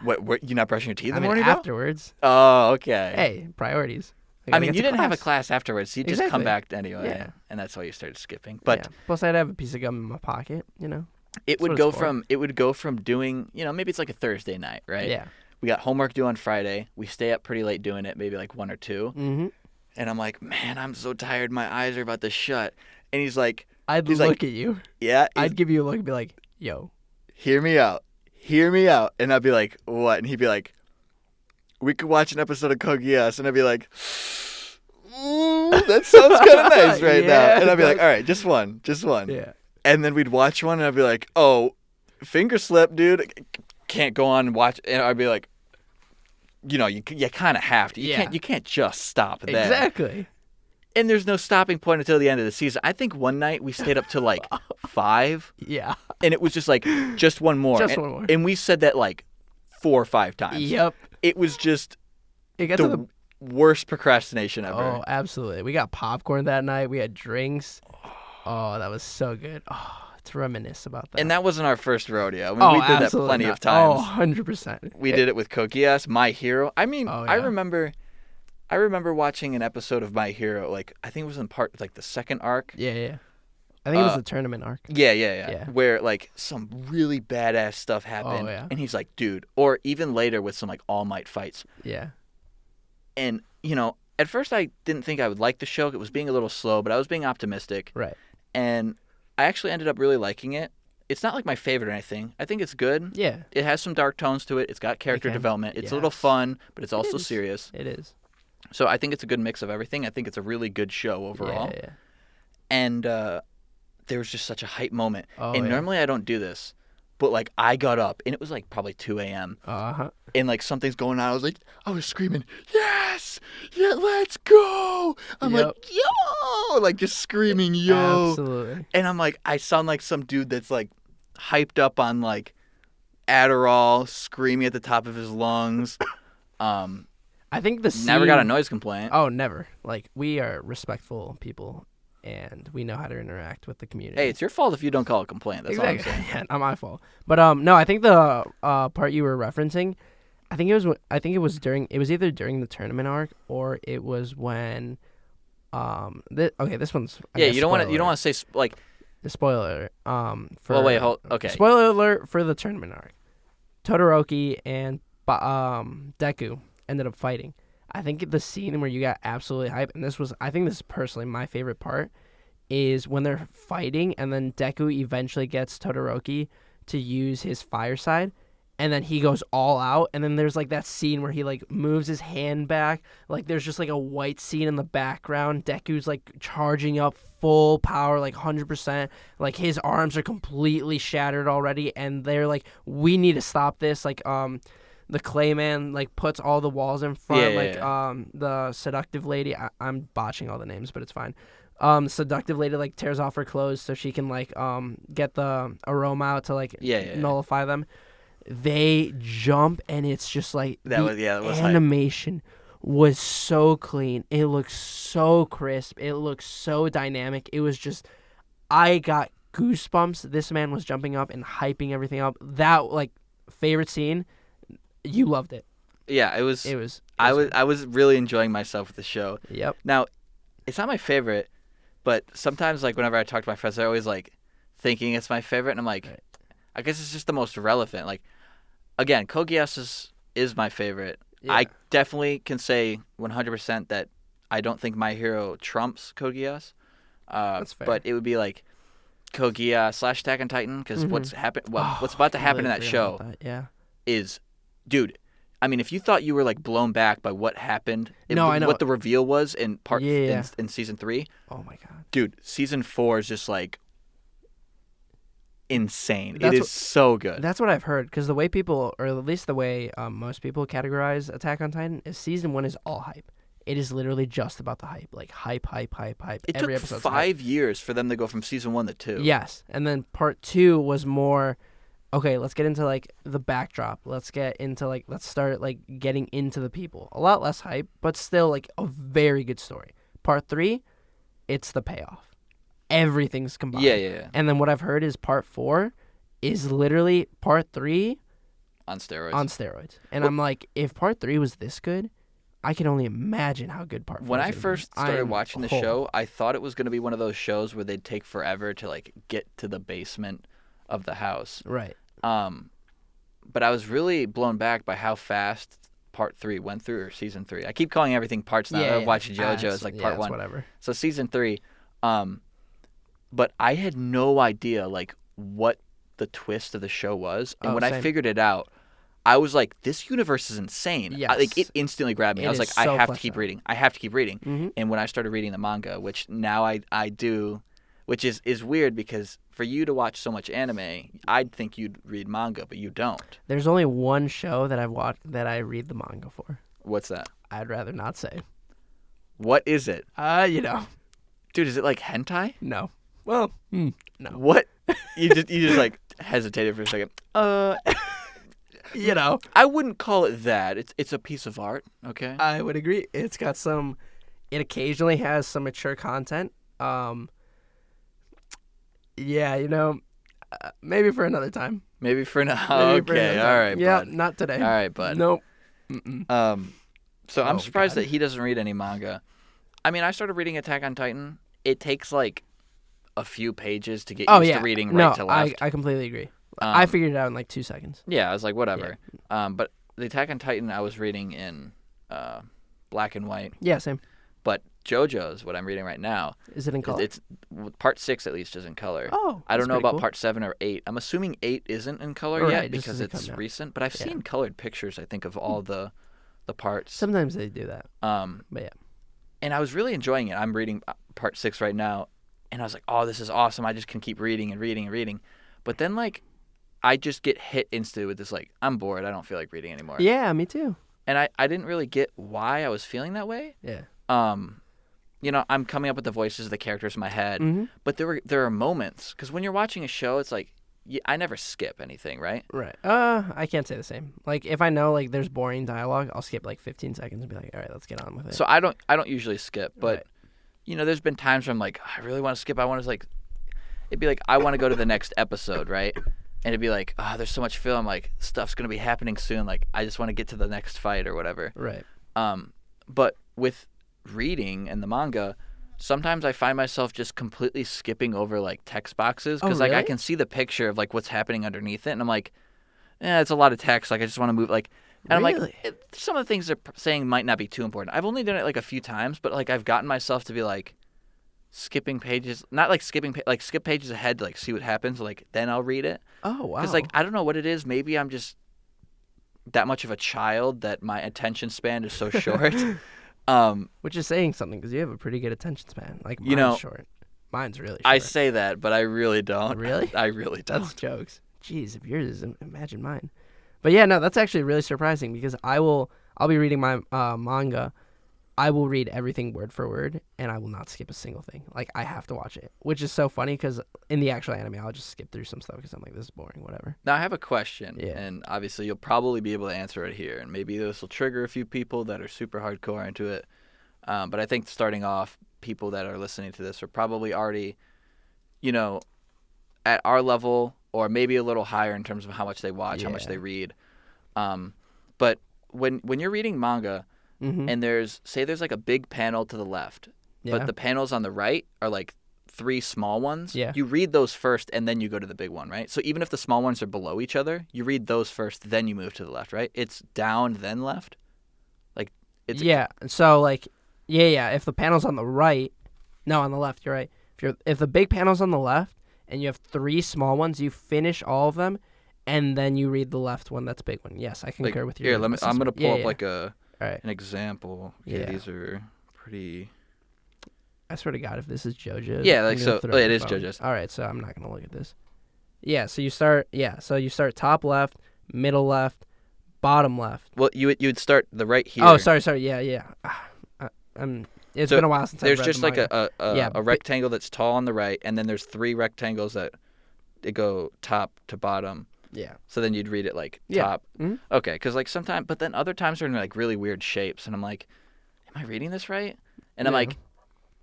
What? You're not brushing your teeth in the morning? Afterwards. Oh, okay. Hey, priorities. I mean, you didn't have a class afterwards. So you just come back anyway. Yeah. And that's why you started skipping. But plus, I'd have a piece of gum in my pocket. You know. It would go from doing, you know, maybe it's like a Thursday night, right? Yeah. We got homework due on Friday. We stay up pretty late doing it, maybe like 1 or 2. Mm-hmm. And I'm like, man, I'm so tired. My eyes are about to shut. And he's like, I'd look at you. Yeah. I'd give you a look and be like, yo. Hear me out. Hear me out. And I'd be like, what? And he'd be like, we could watch an episode of Code Geass. And I'd be like, ooh, that sounds kind of nice right now. And I'd be like, all right, just one. Yeah. And then we'd watch one, and I'd be like, oh, finger slip, dude. Can't go on and watch. And I'd be like, you know, you kind of have to. You can't just stop there. Exactly. And there's no stopping point until the end of the season. I think one night we stayed up till like 5. Yeah. And it was just like, just one more. One more. And we said that like 4 or 5 times. Yep. It was just it got the to the worst procrastination ever. Oh, absolutely. We got popcorn that night. We had drinks. Oh, that was so good. Oh, to reminisce about that. And that wasn't our first rodeo. I mean, we did that plenty of times. Oh, 100%. We did it with Code Geass, My Hero. I mean, yeah. I remember watching an episode of My Hero, like, I think it was in part, like, the second arc. Yeah. I think it was the tournament arc. Yeah. Where, like, some really badass stuff happened. Oh, yeah. And he's like, dude. Or even later with some, like, All Might fights. Yeah. And, you know, at first I didn't think I would like the show. It was being a little slow, but I was being optimistic. Right. And I actually ended up really liking it. It's not like my favorite or anything. I think it's good. Yeah. It has some dark tones to it. It's got character development. It's a little fun, but it's also serious. It is. So I think it's a good mix of everything. I think it's a really good show overall. Yeah. And there was just such a hype moment. Oh, and normally I don't do this, but like I got up and it was like probably 2 a.m. Uh-huh. And like something's going on. I was screaming, yes, yeah, let's go. I'm like, yo, like just screaming, yo. Absolutely. And I'm like, I sound like some dude that's like hyped up on like Adderall, screaming at the top of his lungs. I think the scene... Never got a noise complaint. Oh, never. Like, we are respectful people, and we know how to interact with the community. Hey, it's your fault if you don't call it a complaint. That's all I'm saying. Yeah, not my fault. But no, I think the part you were referencing, I think it was either during the tournament arc or it was when this one's you don't want to say like the spoiler for okay. Spoiler alert for the tournament arc. Todoroki and Deku ended up fighting. I think the scene where you got absolutely hyped, and I think this is personally my favorite part, is when they're fighting and then Deku eventually gets Todoroki to use his fire side, and then he goes all out, and then there's like that scene where he like moves his hand back, like there's just like a white scene in the background. Deku's like charging up full power, like 100%, like his arms are completely shattered already, and they're like, we need to stop this. Like the Clayman like puts all the walls in front, the seductive lady, I'm botching all the names, but it's fine. Seductive lady like tears off her clothes so she can like get the aroma out to like nullify them. They jump, and it's just like that was animation was so clean. It looks so crisp. It looks so dynamic. It was just, I got goosebumps. This man was jumping up and hyping everything up. That like favorite scene. You loved it. Yeah, it was. I was really enjoying myself with the show. Yep. Now, it's not my favorite, but sometimes like whenever I talk to my friends, they're always like thinking it's my favorite, and I'm like, right. I guess it's just the most relevant. Like, again, Code Geass is my favorite. Yeah. I definitely can say 100% that I don't think My Hero trumps Code Geass. That's fair. But it would be like Code Geass / Attack on Titan, because what's about to happen in that show is, dude, I mean, if you thought you were like blown back by what happened, I know what the reveal was in in season 3. Oh my god, dude, season 4 is just like insane. It is so good. That's what I've heard, because the way people, or at least the way most people categorize Attack on Titan, is season 1 is all hype. It is literally just about the hype. Like hype. It Every took episode's 5 years for them to go from season 1 to 2. Yes, and then part 2 was more, okay, let's get into like the backdrop. Let's start like getting into the people. A lot less hype, but still like a very good story. Part 3, it's the payoff. Everything's combined. Yeah. And then what I've heard is part 4 is literally part 3 on steroids. And I'm like, if part 3 was this good, I can only imagine how good part 4 is. When I first started watching the show, I thought it was going to be one of those shows where they'd take forever to like get to the basement of the house. Right. But I was really blown back by how fast part 3 went through, or season 3. I keep calling everything parts now. I'm watching JoJo. It's like part 1. Whatever. So season 3. But I had no idea like what the twist of the show was, and when I figured it out, I was like, "This universe is insane!" Yes. Like it instantly grabbed me. I was like, "I have to keep reading. I have to keep reading." Mm-hmm. And when I started reading the manga, which now I do, which is weird because for you to watch so much anime, I'd think you'd read manga, but you don't. There's only one show that I've watched that I read the manga for. What's that? I'd rather not say. What is it? Dude, is it like hentai? No. Well, no. What? You just like hesitated for a second. I wouldn't call it that. It's a piece of art, okay? I would agree. It's got it occasionally has some mature content. Maybe for another time. Maybe for another okay, all right, yeah, bud. not today. All right, bud. Nope. So I'm surprised that he doesn't read any manga. I mean, I started reading Attack on Titan. It takes like a few pages to get used to reading right to left. I completely agree. I figured it out in like 2 seconds. Yeah, I was like, whatever. Yeah. But the Attack on Titan I was reading in black and white. Yeah, same. But JoJo's, what I'm reading right now. Is it in color? It's part 6 at least is in color. Oh, I don't know about cool. part 7 or 8. I'm assuming 8 isn't in color yet because it's recent. But I've seen colored pictures, I think, of all the parts. Sometimes they do that. But yeah. And I was really enjoying it. I'm reading part 6 right now, and I was like, "Oh, this is awesome! I just can keep reading and reading and reading." But then, like, I just get hit instantly with this, like, I'm bored. I don't feel like reading anymore. Yeah, me too. And I didn't really get why I was feeling that way. Yeah. I'm coming up with the voices of the characters in my head, but there are moments because when you're watching a show, it's like I never skip anything, right? Right. I can't say the same. Like if I know like there's boring dialogue, I'll skip like 15 seconds and be like, all right, let's get on with it. So I don't usually skip, but there's been times where I'm like, I really want to skip. I want to it'd be like I want to go to the next episode, right? And it'd be like, there's so much film, like stuff's gonna be happening soon. Like I just want to get to the next fight or whatever. Right. But with reading and the manga, sometimes I find myself just completely skipping over like text boxes because like I can see the picture of like what's happening underneath it, and I'm like, it's a lot of text. Like I just want to move. Like, and I'm like, some of the things they're saying might not be too important. I've only done it like a few times, but like I've gotten myself to be like skipping pages, not like skipping like skip pages ahead to like see what happens. Like then I'll read it. Oh wow. Because like I don't know what it is. Maybe I'm just that much of a child that my attention span is so short. Which is saying something because you have a pretty good attention span. Like mine's You know, short. Mine's really short. I say that, but I really don't. Really? I really don't. That's jokes. Jeez, if yours is, imagine mine. But yeah, no, that's actually really surprising because I'll be reading my manga. I will read everything word for word, and I will not skip a single thing. Like, I have to watch it, which is so funny because in the actual anime, I'll just skip through some stuff because I'm like, this is boring, whatever. Now, I have a question, Yeah. and obviously you'll probably be able to answer it here, and maybe this will trigger a few people that are super hardcore into it. But I think starting off, people that are listening to this are probably already, at our level or maybe a little higher in terms of how much they watch, how much they read. But when you're reading manga, and there's like a big panel to the left, but the panels on the right are like 3 small ones. Yeah. You read those first, and then you go to the big one, right? So even if the small ones are below each other, you read those first, then you move to the left, right? It's down, then left. Like it's So like, if the panel's on the right, no, on the left, you're right. If the big panel's on the left and you have 3 small ones, you finish all of them, and then you read the left one. That's a big one. Yes, I concur with you. Here, I'm gonna pull up like All right. an example. Okay, these are pretty. I swear to God, if this is JoJo's. Yeah, like so. It is JoJo's. All right, so I'm not gonna look at this. Yeah, so you start. Yeah, so you start top left, middle left, bottom left. Well, you would start the right here. Oh, sorry. Yeah. It's been a while since I've read there's just the like manga. a rectangle that's tall on the right, and then there's 3 rectangles that go top to bottom. Yeah. So then you'd read it like top. Okay, because like sometimes, but then other times they're in like really weird shapes, and I'm like, am I reading this right? And I'm like,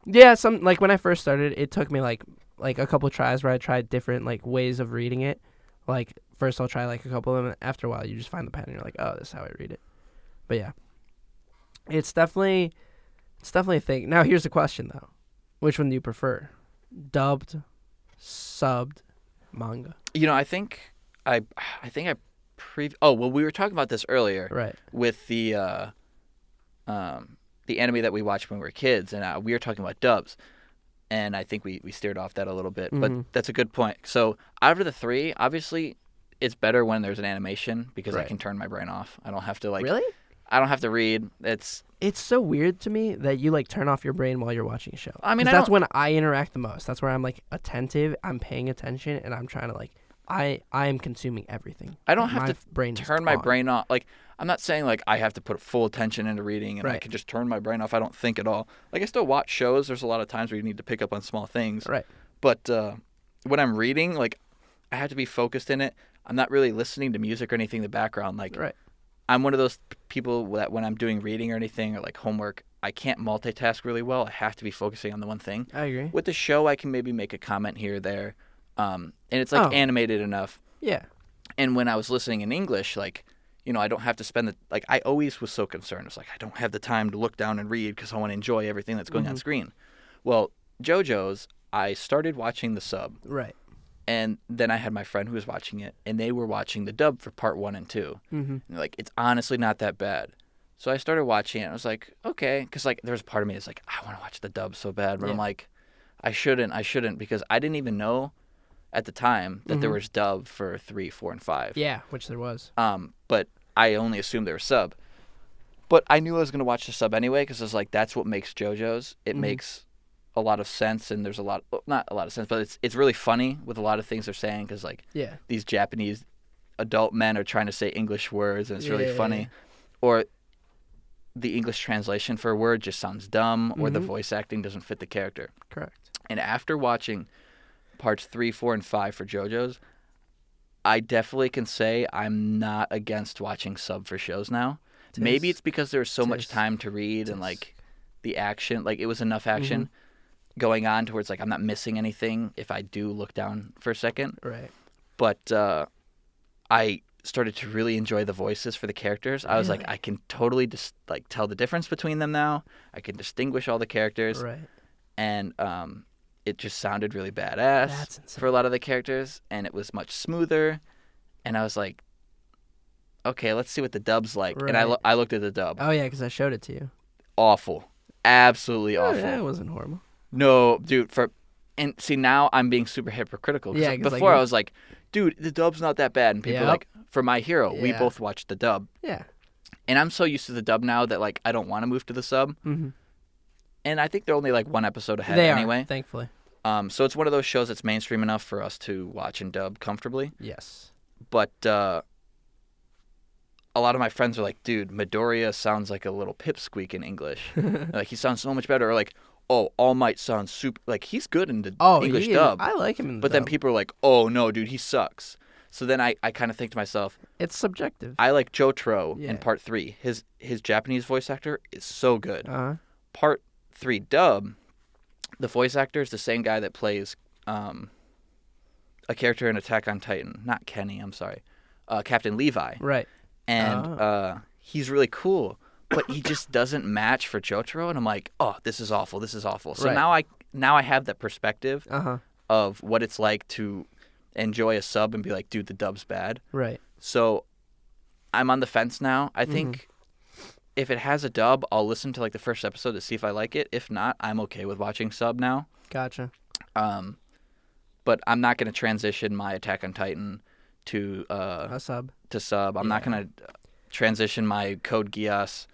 yeah, like when I first started, it took me like a couple tries where I tried different like ways of reading it. Like first I'll try like a couple of them, and after a while you just find the pattern. You're like, oh, this is how I read it. But yeah, it's definitely a thing. Now here's the question though: which one do you prefer, dubbed, subbed, manga? I think I well, we were talking about this earlier, Right. with the anime that we watched when we were kids, and we were talking about dubs, and I think we steered off that a little bit, but that's a good point. So out of the 3, obviously, it's better when there's an animation because I can turn my brain off. I don't have to Really? I don't have to read. It's so weird to me that you like turn off your brain while you're watching a show. I mean, 'cause that's when I interact the most. That's where I'm like attentive. I'm paying attention, and I'm trying to like. I am consuming everything. I don't have my to brain turn my brain off. Like, I'm not saying like I have to put full attention into reading and I Right. can just turn my brain off. I don't think at all. Like, I still watch shows. There's a lot of times where you need to pick up on small things. Right. But when I'm reading, like, I have to be focused in it. I'm not really listening to music or anything in the background. Like, Right. I'm one of those people that when I'm doing reading or anything or like homework, I can't multitask really well. I have to be focusing on the one thing. I agree. With the show, I can maybe make a comment here or there. And it's like animated enough. Yeah. And when I was listening in English, like, I don't have to spend the, like, I always was so concerned. It's like, I don't have the time to look down and read because I want to enjoy everything that's going on screen. Well, JoJo's, I started watching the sub. Right. And then I had my friend who was watching it, and they were watching the dub for part 1 and 2. And they're like, it's honestly not that bad. So I started watching it, and I was like, okay. Because, like, there was a part of me that's like, I want to watch the dub so bad. But I'm like, I shouldn't, because I didn't even know at the time that there was dub for 3, 4, and 5. Yeah, which there was. But I only assumed there was sub. But I knew I was going to watch the sub anyway because I was like, that's what makes JoJo's. It makes a lot of sense, and there's not a lot of sense, but it's really funny with a lot of things they're saying because, like, these Japanese adult men are trying to say English words, and it's really funny. Or the English translation for a word just sounds dumb, or the voice acting doesn't fit the character. Correct. And after watching parts 3, 4, and 5 for JoJo's, I definitely can say I'm not against watching sub for shows now. Maybe it's because there's so much time to read and like the action, like it was enough action going on to where it's like I'm not missing anything if I do look down for a second. Right. But I started to really enjoy the voices for the characters. I was like, I can totally just like tell the difference between them now. I can distinguish all the characters. Right. And it just sounded really badass for a lot of the characters, and it was much smoother. And I was like, okay, let's see what the dub's like. Right. And I looked at the dub. Oh, yeah, because I showed it to you. Awful. Absolutely awful. Yeah, it wasn't horrible. No, dude. And see, now I'm being super hypocritical. Yeah, before I was like, dude, the dub's not that bad. And people were like, for My Hero, we Yeah. both watched the dub. Yeah. And I'm so used to the dub now that, like, I don't want to move to the sub. Mm-hmm. And I think they're only, like, one episode ahead They anyway. are, thankfully. So it's one of those shows that's mainstream enough for us to watch and dub comfortably. Yes. But a lot of my friends are like, dude, Midoriya sounds like a little pipsqueak in English. Like, he sounds so much better. Or like, oh, All Might sounds super... Like, he's good in the English dub. I like him in the But dub. then people are like, oh, no, dude, he sucks. So then I kind of think to myself, It's subjective. I like Jotaro Yeah. in Part 3. His Japanese voice actor is so good. Uh-huh. Part 3 dub, the voice actor is the same guy that plays a character in Attack on Titan. Not Kenny, I'm sorry. Captain Levi. Right. And he's really cool, but he just doesn't match for Jotaro. And I'm like, oh, this is awful. This is awful. So Right. now I have that perspective Uh-huh. of what it's like to enjoy a sub and be like, dude, the dub's bad. Right. So I'm on the fence now. I think if it has a dub, I'll listen to like the first episode to see if I like it. If not, I'm okay with watching sub now. Gotcha. But I'm not going to transition my Attack on Titan to A sub. I'm not going to transition my Code Geass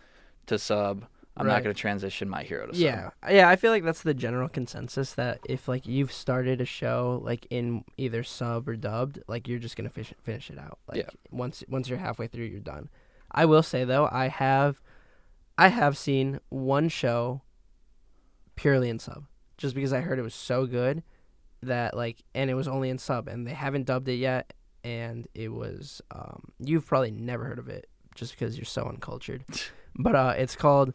to sub. I'm not Right. going to transition My Hero to sub. Yeah. Yeah, I feel like that's the general consensus that if like you've started a show like in either sub or dubbed, like you're just going to finish it out. Like Yeah. once you're halfway through, you're done. I will say though, I have seen one show purely in sub just because I heard it was so good that like, and it was only in sub and they haven't dubbed it yet. And it was, you've probably never heard of it just because you're so uncultured, but it's called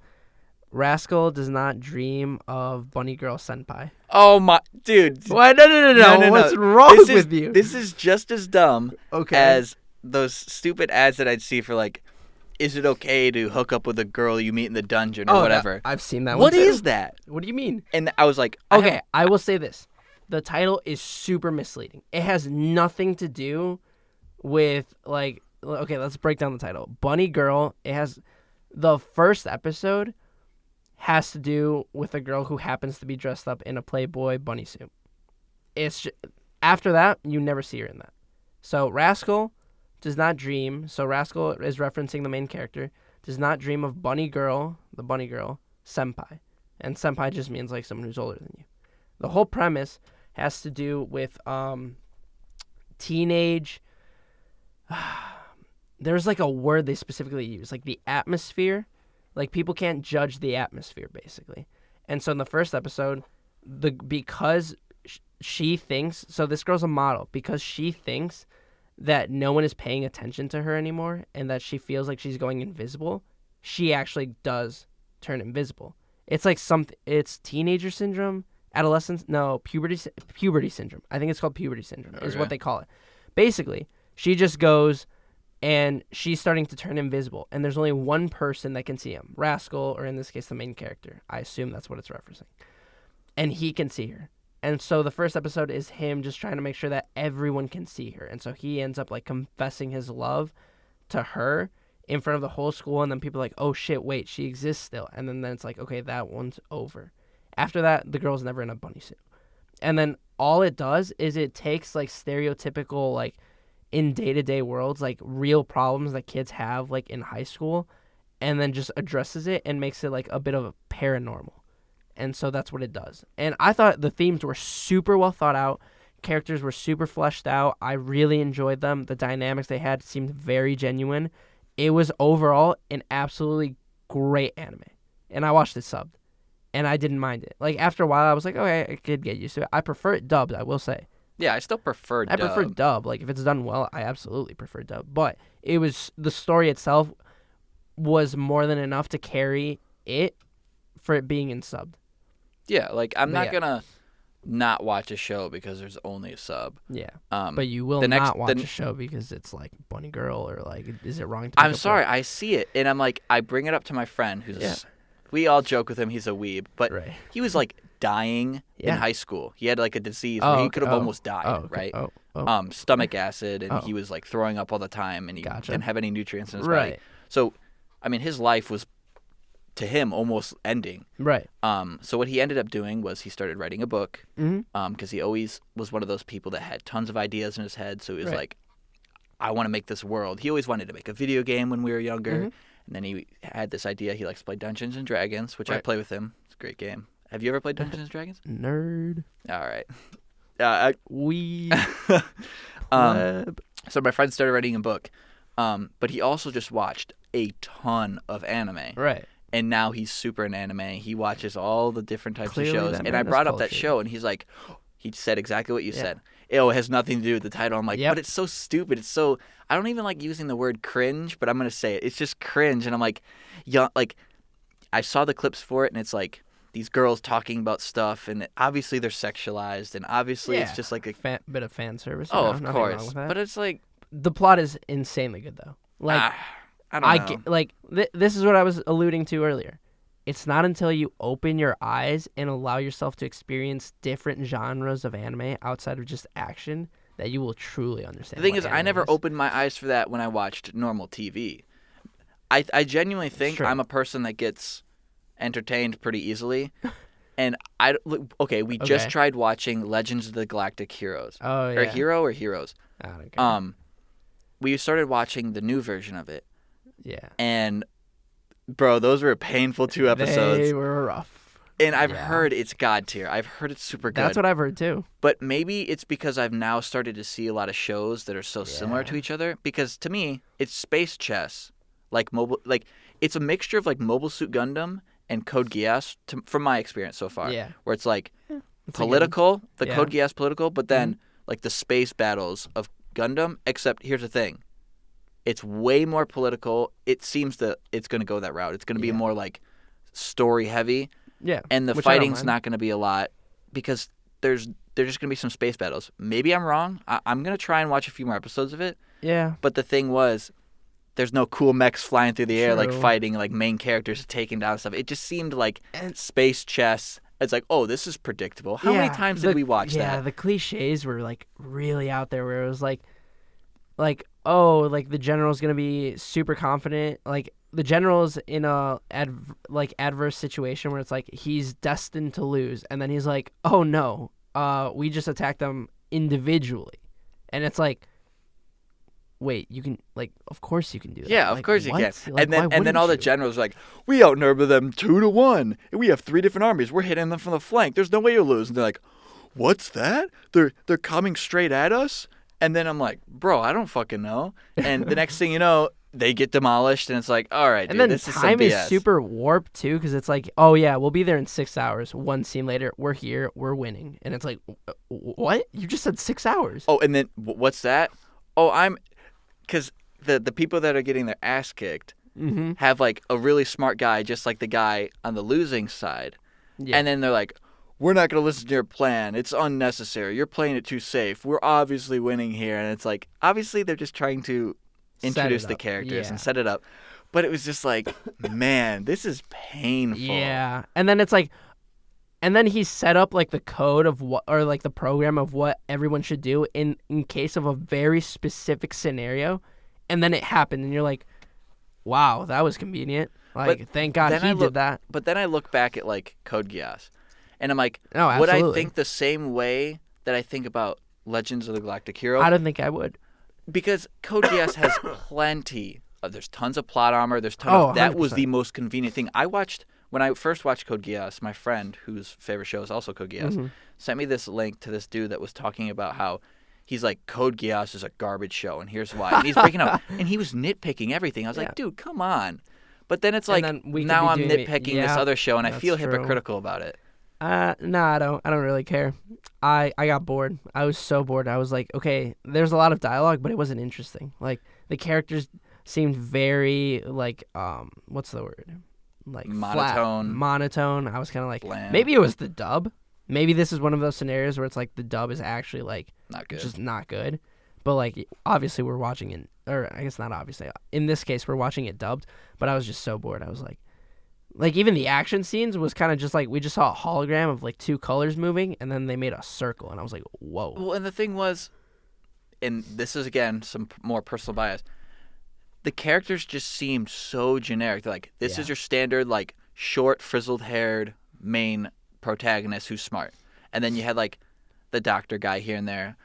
Rascal Does Not Dream of Bunny Girl Senpai. Oh my, dude. What? No. What's wrong with you? This is just as dumb Okay. as those stupid ads that I'd see for like, is it okay to hook up with a girl you meet in the dungeon or whatever? I've seen that one. What too. is that? What do you mean? And I was like, Okay, I will say this. The title is super misleading. It has nothing to do with, like, okay, let's break down the title. Bunny Girl, it has, the first episode has to do with a girl who happens to be dressed up in a Playboy bunny suit. After that, you never see her in that. So Rascal does not dream, so Rascal is referencing the main character, does not dream of Bunny Girl, the Bunny Girl, Senpai. And Senpai just means, like, someone who's older than you. The whole premise has to do with teenage... There's, like, a word they specifically use, like, the atmosphere. Like, people can't judge the atmosphere, basically. And so in the first episode, because she thinks... So this girl's a model. Because she thinks that no one is paying attention to her anymore and that she feels like she's going invisible, she actually does turn invisible. It's like it's teenager syndrome, puberty syndrome. I think it's called puberty syndrome is what they call it. Basically, she just goes and she's starting to turn invisible and there's only one person that can see him, Rascal, or in this case the main character. I assume that's what it's referencing. And he can see her. And so the first episode is him just trying to make sure that everyone can see her. And so he ends up like confessing his love to her in front of the whole school, and then people are like, oh shit, wait, she exists still. And then it's like, okay, that one's over. After that, the girl's never in a bunny suit. And then all it does is it takes like stereotypical, like in day-to-day worlds, like real problems that kids have like in high school, and then just addresses it and makes it like a bit of a paranormal. And so that's what it does. And I thought the themes were super well thought out. Characters were super fleshed out. I really enjoyed them. The dynamics they had seemed very genuine. It was overall an absolutely great anime. And I watched it subbed. And I didn't mind it. Like, after a while, I was like, okay, I could get used to it. I prefer it dubbed, I will say. Yeah, I still prefer dub. I prefer dub. Like, if it's done well, I absolutely prefer dub. But it was, the story itself was more than enough to carry it for it being in subbed. Yeah, like, I'm not going to not watch a show because there's only a sub. Yeah. But you will not watch a show because it's like Bunny Girl, or like, is it wrong to I'm sorry, I see it. And I'm like, I bring it up to my friend who's we all joke with him, he's a weeb. But he was like dying in high school. He had like a disease where he could have almost died, right? Stomach acid, and he was like throwing up all the time, and he didn't have any nutrients in his body. So, I mean, his life was, to him, almost ending. Right. So what he ended up doing was he started writing a book, because he always was one of those people that had tons of ideas in his head. So he was like, I want to make this world. He always wanted to make a video game when we were younger. Mhm. And then he had this idea. He likes to play Dungeons and Dragons, which I Right. play with him. It's a great game. Have you ever played Dungeons and Dragons? Nerd. All right. Uh, We. um, so my friend started writing a book, but he also just watched a ton of anime. Right. And now he's super into anime. He watches all the different types Clearly of shows. that And I man is brought up that cultured. show, and he's like, he said exactly what you Yeah. said. It has nothing to do with the title. I'm like, Yep. but it's so stupid. It's so, I don't even like using the word cringe, but I'm going to say it. It's just cringe. And I'm like, yeah, like, I saw the clips for it, and it's like these girls talking about stuff, and obviously they're sexualized, and obviously it's Yeah. just like a, Bit of fan service. oh, you know, of nothing wrong course. with that. But it's like, The plot is insanely good though. Like I don't know. get like this is what I was alluding to earlier. It's not until you open your eyes and allow yourself to experience different genres of anime outside of just action that you will truly understand. The thing what is, I anime never is. opened my eyes for that when I watched normal TV. I genuinely think Sure. I'm a person that gets entertained pretty easily. And we just Okay. tried watching Legends of the Galactic Heroes. Oh yeah. Or Hero or Heroes. I don't care. We started watching the new version of it. Yeah. And, bro, those were painful 2 episodes. They were rough. And I've Yeah. heard it's God tier. I've heard it's super good. That's what I've heard too. But maybe it's because I've now started to see a lot of shows that are so similar Yeah. to each other. Because to me, it's space chess, like it's a mixture of like Mobile Suit Gundam and Code Geass, from my experience so far. Yeah. Where it's like It's a political, the yeah. Mm-hmm. Code Geass political, but then like the space battles of Gundam. Except here's the thing, it's way more political. It seems that it's going to go that route. It's going to be Yeah. more like story heavy. Yeah. And the Which I don't fighting's mind. not going to be a lot because there's just going to be some space battles. Maybe I'm wrong. I'm going to try and watch a few more episodes of it. Yeah. But the thing was, there's no cool mechs flying through the air like True. fighting like main characters taking down stuff. It just seemed like And- space chess. It's like, oh, this is predictable. How many Yeah, times did we watch Yeah, that? the cliches were like really out there where it was like oh, like the general's gonna be super confident. Like the general's in a adverse situation where it's like he's destined to lose, and then he's like, oh no, we just attacked them individually, and it's like, wait, you can of course you can do that. Yeah, of Like, course you what? can. Like, and why then all the wouldn't you? generals are like, we outnumber them 2-1. We have 3 different armies. We're hitting them from the flank. There's no way you'll lose. And they're like, what's that? They're coming straight at us? And then I'm like, bro, I don't fucking know. And the next thing you know, they get demolished, and it's like, all right, dude, And then this is some time is BS. super warped too, because it's like, oh yeah, we'll be there in 6 hours. One scene later, we're here, we're winning, and it's like, what? You just said 6 hours. Oh, and then what's that? Oh, because the people that are getting their ass kicked Mm-hmm. have like a really smart guy, just like the guy on the losing side. Yeah. And then they're like, we're not going to listen to your plan. It's unnecessary. You're playing it too safe. We're obviously winning here. And it's like, obviously they're just trying to Set it introduce the up. characters Yeah. and set it up. But it was just like, man, this is painful. Yeah, and then it's like, and then he set up like the code of what, or like the program of what everyone should do in case of a very specific scenario, and then it happened, and you're like, wow, that was convenient. Like, But thank God then he I did look- that. But then I look back at like Code Geass, and I'm like, No, would I absolutely. think the same way that I think about Legends of the Galactic Hero? I don't think I would. Because Code Geass has plenty. There's tons of plot armor. There's tons Oh, of. That was 100%. the most convenient thing. When I first watched Code Geass, my friend, whose favorite show is also Code Geass, Mhm. sent me this link to this dude that was talking about how he's like, Code Geass is a garbage show, and here's why. And he's breaking out, and he was nitpicking everything. I was Yeah. like, dude, come on. But then it's And like, then we could now be I'm doing it- nitpicking this yeah, other show, and I that's feel true. hypocritical about it. No, I don't really care. I got bored. I was so bored. I was like, okay, there's a lot of dialogue, but it wasn't interesting. Like the characters seemed very like what's the word? Like Monotone. Monotone. I was kind of like, Bland. maybe it was the dub. Maybe this is one of those scenarios where it's like the dub is actually like Not good. just not good. But like obviously we're watching it, or I guess not obviously. In this case, we're watching it dubbed. But I was just so bored. I was like even the action scenes was kind of just like we just saw a hologram of like 2 colors moving, and then they made a circle, and I was like, whoa. Well, and the thing was, and this is again some more personal bias, the characters just seemed so generic. They're like, this is Yeah. your standard like short, frizzled-haired main protagonist who's smart, and then you had like the doctor guy here and there.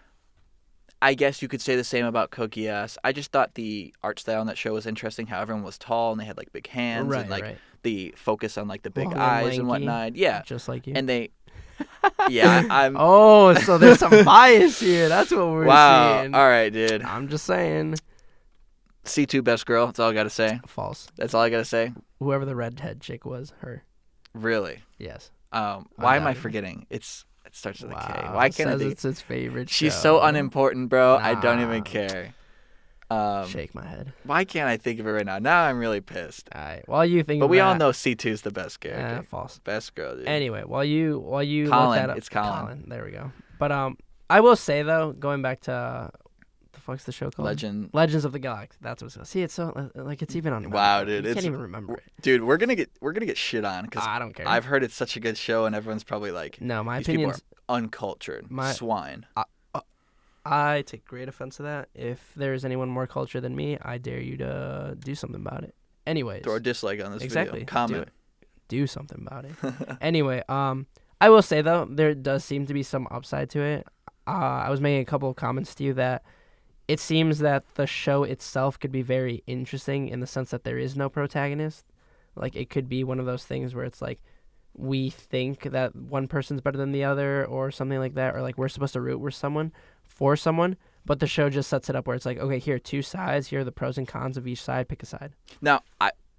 I guess you could say the same about Cookie Ass. I just thought the art style on that show was interesting. How everyone was tall and they had like big hands and like the focus on like the big Long, eyes lanky, and whatnot. Yeah, just like you. and they. Yeah, I'm. Oh, so there's some bias here. That's what we're Wow. seeing. All right, dude. I'm just saying. C2 best girl. That's all I gotta say. False. That's all I gotta say. Whoever the redhead chick was, her. Really? Yes. Why am I forgetting? It starts with a K. Wow, Why can't it be? It's his favorite She's show. so unimportant, bro. I don't Nah. even care. Shake my head. Why can't I think of it right now? Now I'm really pissed. All right. While you think, But of we that, all know C2's the best character. false. Best girl, dude. Anyway, while you Colin, look that up, it's Colin. There we go. But I will say though, going back to the fuck's the show called? Legends of the Galactic. That's what it's called. See, it's so like it's even on. Wow, dude, you can't even remember it. Dude, we're gonna get shit on because I don't care. I've heard it's such a good show and everyone's probably like, no, my these people opinion's. are uncultured, swine. I take great offense to that. If there is anyone more cultured than me, I dare you to do something about it. Anyways. Throw a dislike on this Exactly. video. Comment. Do something about it. Anyway, I will say though, there does seem to be some upside to it. I was making a couple of comments to you that it seems that the show itself could be very interesting in the sense that there is no protagonist. Like it could be one of those things where it's like we think that one person's better than the other or something like that, or like we're supposed to root for someone, but the show just sets it up where it's like, okay, here are two sides, here are the pros and cons of each side, pick a side. Now,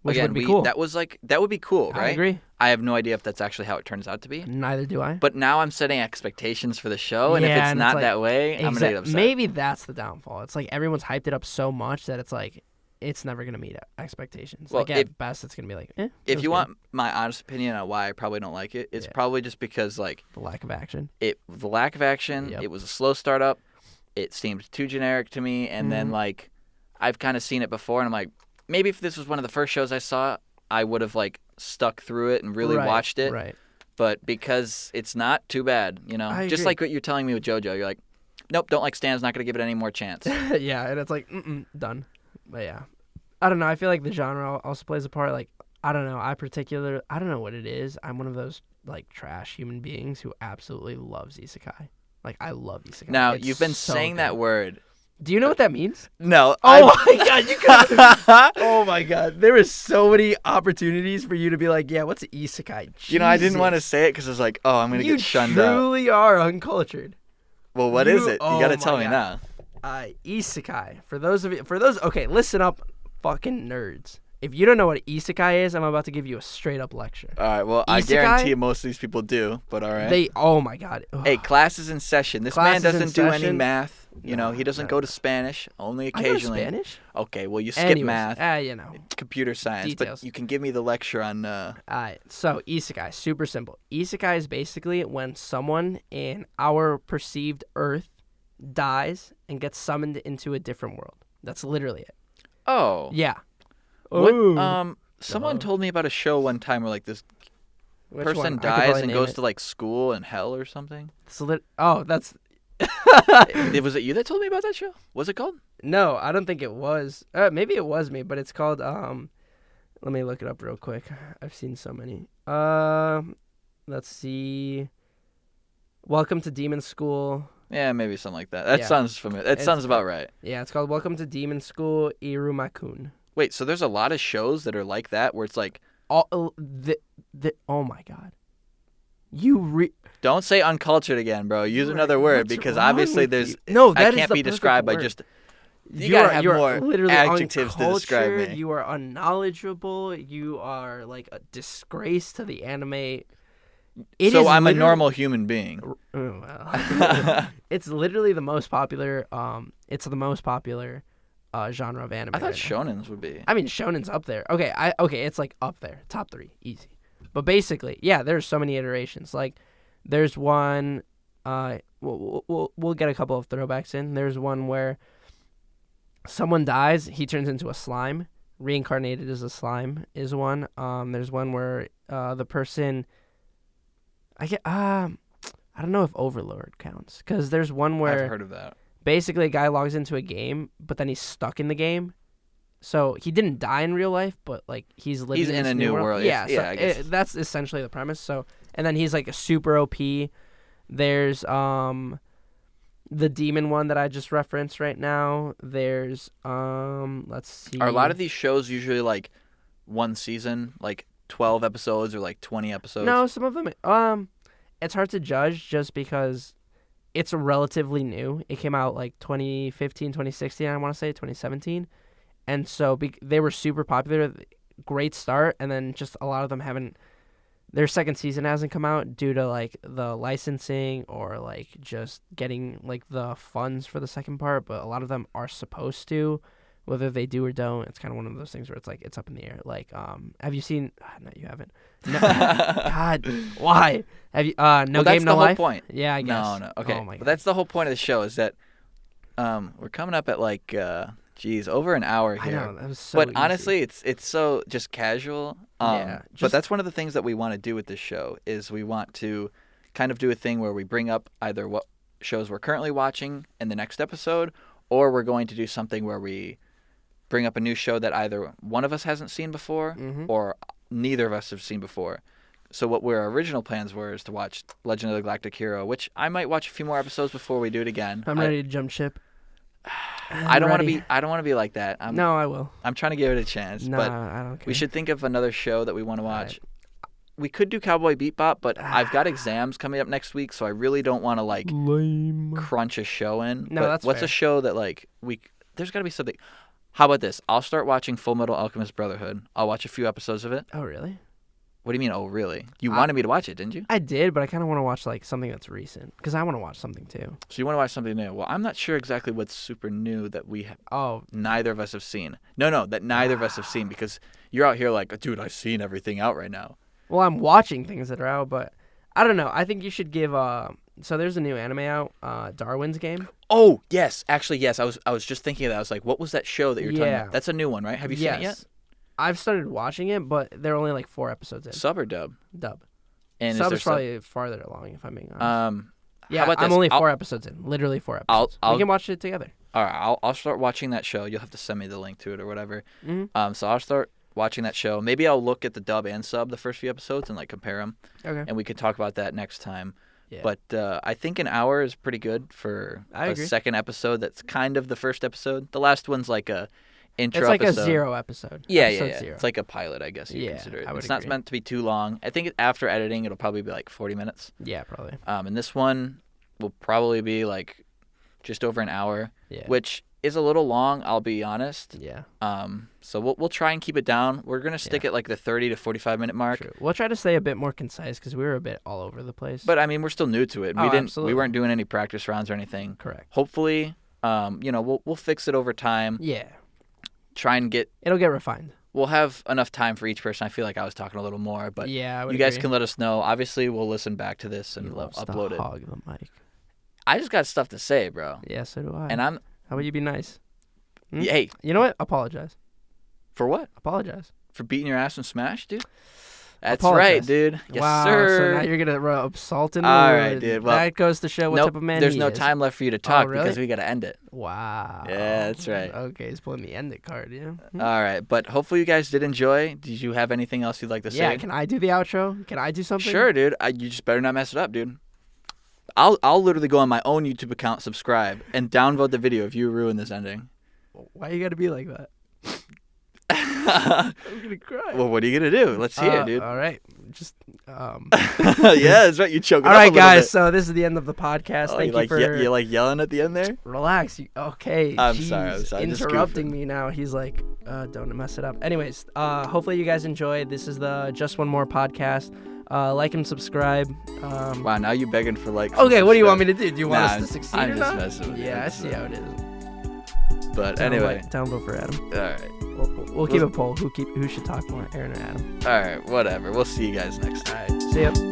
Which would be cool. That would be cool, right? I agree. I have no idea if that's actually how it turns out to be. Neither do I. But now I'm setting expectations for the show, and if it's not that way, I'm gonna get upset. Maybe that's the downfall. It's like everyone's hyped it up so much that it's like it's never gonna meet expectations. Well, like at best, it's gonna be like. If you want my honest opinion on why I probably don't like it, it's probably just because like the lack of action. The lack of action. Yep. It was a slow startup. It seemed too generic to me, and then like I've kind of seen it before, and I'm like, maybe if this was one of the first shows I saw, I would have like stuck through it and really watched it. Right. But because it's not too bad, you know, I just agree. like what you're telling me with JoJo, you're like, nope, don't like Stan's, not gonna give it any more chance. Yeah, and it's like done. But yeah, I don't know. I feel like the genre also plays a part. Like I don't know. I don't know what it is. I'm one of those like trash human beings who absolutely loves isekai. Like I love isekai. Now It's you've been so saying good. that word. Do you know what that means? No. Oh my god, you could. Oh my god, there is so many opportunities for you to be like, yeah, what's isekai? You know, I didn't want to Jesus. say it because I was like, oh, I'm gonna get shunned out. You truly are uncultured. Well, what is it? You oh gotta my tell me God. now. Isekai. For those, okay, listen up, fucking nerds. If you don't know what isekai is, I'm about to give you a straight up lecture. All right. Well, I Isekai? guarantee most of these people do, but all right. Oh my god. Hey, class is in session. This Class man is in doesn't do any session? math. You know, No, he doesn't no. go to Spanish. Only I go to occasionally. Spanish? Okay. Well, you skip Anyways, math. you know. Computer science, Details. but you can give me the lecture on. Alright, so isekai, super simple. Isekai is basically when someone in our perceived Earth dies and gets summoned into a different world. That's literally it. Oh. Yeah. What? Ooh. Someone told me about a show one time where like this Which person one? I could dies probably and name goes it. to like school in hell or something. That's Was it you that told me about that show? What's it called? No, I don't think it was. Maybe it was me, but it's called let me look it up real quick. I've seen so many. Let's see. Welcome to Demon School. Yeah, maybe something like that. That Yeah. sounds familiar. That sounds about right. Yeah, it's called Welcome to Demon School Irumakun. Wait, so there's a lot of shows that are like that where it's like, Oh my god. don't say uncultured again, bro. Use another Right, word what's because wrong obviously with there's you? No, I that is can't the be perfect described by word. just you You gotta are, have you're more literally adjectives to describe uncultured, me. You are unknowledgeable. You are like a disgrace to the anime. So I'm a normal human being. Oh, well. It's literally the most popular. It's the most popular genre of anime. I thought right now. shonens would be. I mean, shonen's up there. Okay, it's like up there, top 3, easy. But basically, yeah, there's so many iterations. Like, there's one. We'll get a couple of throwbacks in. There's one where someone dies, he turns into a slime, reincarnated as a slime is one. There's one where the person. I don't know if Overlord counts because there's one where I've heard of that. basically a guy logs into a game, but then he's stuck in the game. So he didn't die in real life, but like he's living in this a new world. Yeah, Yeah, so I guess. that's essentially the premise. So and then he's like a super OP. There's the demon one that I just referenced right now. There's let's see. Are a lot of these shows usually like one season, like 12 episodes or like 20 episodes? No, some of them. It's hard to judge just because it's relatively new. It came out like 2015, 2016. I want to say 2017, and so they were super popular. Great start, and then just a lot of them haven't. Their second season hasn't come out due to like the licensing or like just getting like the funds for the second part, but a lot of them are supposed to. Whether they do or don't, it's kind of one of those things where it's like it's up in the air. Like, have you seen? No, you haven't. No, God, why? Have you? No well, Game, No Life. That's the whole point. Yeah, I guess. No. Okay. Oh my God. But that's the whole point of the show is that we're coming up at like over an hour here. I know that was so. But easy. honestly, it's so just casual. Yeah, But that's one of the things that we want to do with this show is we want to kind of do a thing where we bring up either what shows we're currently watching in the next episode, or we're going to do something where we bring up a new show that either one of us hasn't seen before or neither of us have seen before. So what our original plans were is to watch Legend of the Galactic Hero, which I might watch a few more episodes before we do it again. I'm ready to jump ship. I don't want to be like that. No, I will. I'm trying to give it a chance. No, but I don't care. we should think of another show that we want to watch. Right. We could do Cowboy Bebop, but I've got exams coming up next week, so I really don't want to like crunch a show in. No, but that's what's fair. a show that like there's got to be something. How about this? I'll start watching Full Metal Alchemist Brotherhood. I'll watch a few episodes of it. Oh, really? What do you mean, oh, really? You wanted me to watch it, didn't you? I did, but I kind of want to watch like something that's recent because I want to watch something too. So you want to watch something new? Well, I'm not sure exactly what's super new that neither of us have seen. No, that neither of us have seen because you're out here like, dude, I've seen everything out right now. Well, I'm watching things that are out, but I don't know. I think you should give. So there's a new anime out, Darwin's Game. Oh yes, actually yes. I was just thinking of that. I was like, what was that show that you're talking about? That's a new one, right? Have you seen it yet? I've started watching it, but they're only like 4 episodes in. Sub or dub? Dub. And Sub is probably farther along, if I'm being honest. How Yeah, about this? I'm only 4 episodes in. Literally 4 episodes. We can watch it together. All right, I'll start watching that show. You'll have to send me the link to it or whatever. Mm-hmm. So I'll start watching that show. Maybe I'll look at the dub and sub the first few episodes and like compare them. Okay. And we can talk about that next time. Yeah. But I think an hour is pretty good for a agree. second episode. That's kind of the first episode. The last one's like a intro. It's like episode. a 0 episode. Yeah, episode yeah. 0. It's like a pilot, I guess you Yeah, consider it. I would It's not agree. meant to be too long. I think after editing, it'll probably be like 40 minutes. Yeah, probably. And this one will probably be like just over an hour, Yeah. which is a little long, I'll be honest. Yeah. So we'll try and keep it down. We're gonna stick at like the 30 to 45 minute mark. True. We'll try to stay a bit more concise because we were a bit all over the place. But I mean, we're still new to it. Oh, We absolutely. weren't doing any practice rounds or anything. Correct. Hopefully, we'll fix it over time. Yeah. Try and It'll get refined. we'll have enough time for each person. I feel like I was talking a little more, but Yeah, I would you guys agree. can let us know. Obviously, we'll listen back to this and He we'll loves upload to it. hog the mic. I just got stuff to say, bro. Yeah, so do I. And I'm How about you be nice? Hmm? hey, You know what? Apologize. for what? Apologize. For beating your ass in Smash, dude? That's Apologize. right, dude. Yes, wow, sir. so now you're going to rub salt in the All wound. right, dude. Well, that goes to show what nope, type of man there's he no is. time left for you to talk really? because we got to end it. Wow. Yeah, that's right. Okay, he's pulling the end it card, yeah. All right, but hopefully you guys did enjoy. Did you have anything else you'd like to say? Yeah, can I do the outro? Can I do something? Sure, dude. You just better not mess it up, dude. I'll literally go on my own YouTube account, subscribe, and downvote the video if you ruin this ending. Why you got to be like that? I'm going to cry. Well, what are you gonna do? Let's hear it, dude. All right. Just Yeah, that's right. You choke it All up a right, little guys. bit. So this is the end of the podcast. Oh, Thank you you for you like yelling at the end there? relax. Okay. I'm jeez, sorry, just interrupting goofing. me now. He's like, don't mess it up. Anyways, hopefully you guys enjoyed. This is the Just One More podcast. Like and subscribe. Wow, now you begging for like. Okay, what do you want me to do? Do you want Nah, us to succeed I'm or just not? messing with you. Yeah, I see how it is. But anyway, downvote for Adam. all right, We'll keep a poll. Who should talk more, Aaron or Adam? all right, whatever. We'll see you guys next time. All right, see ya.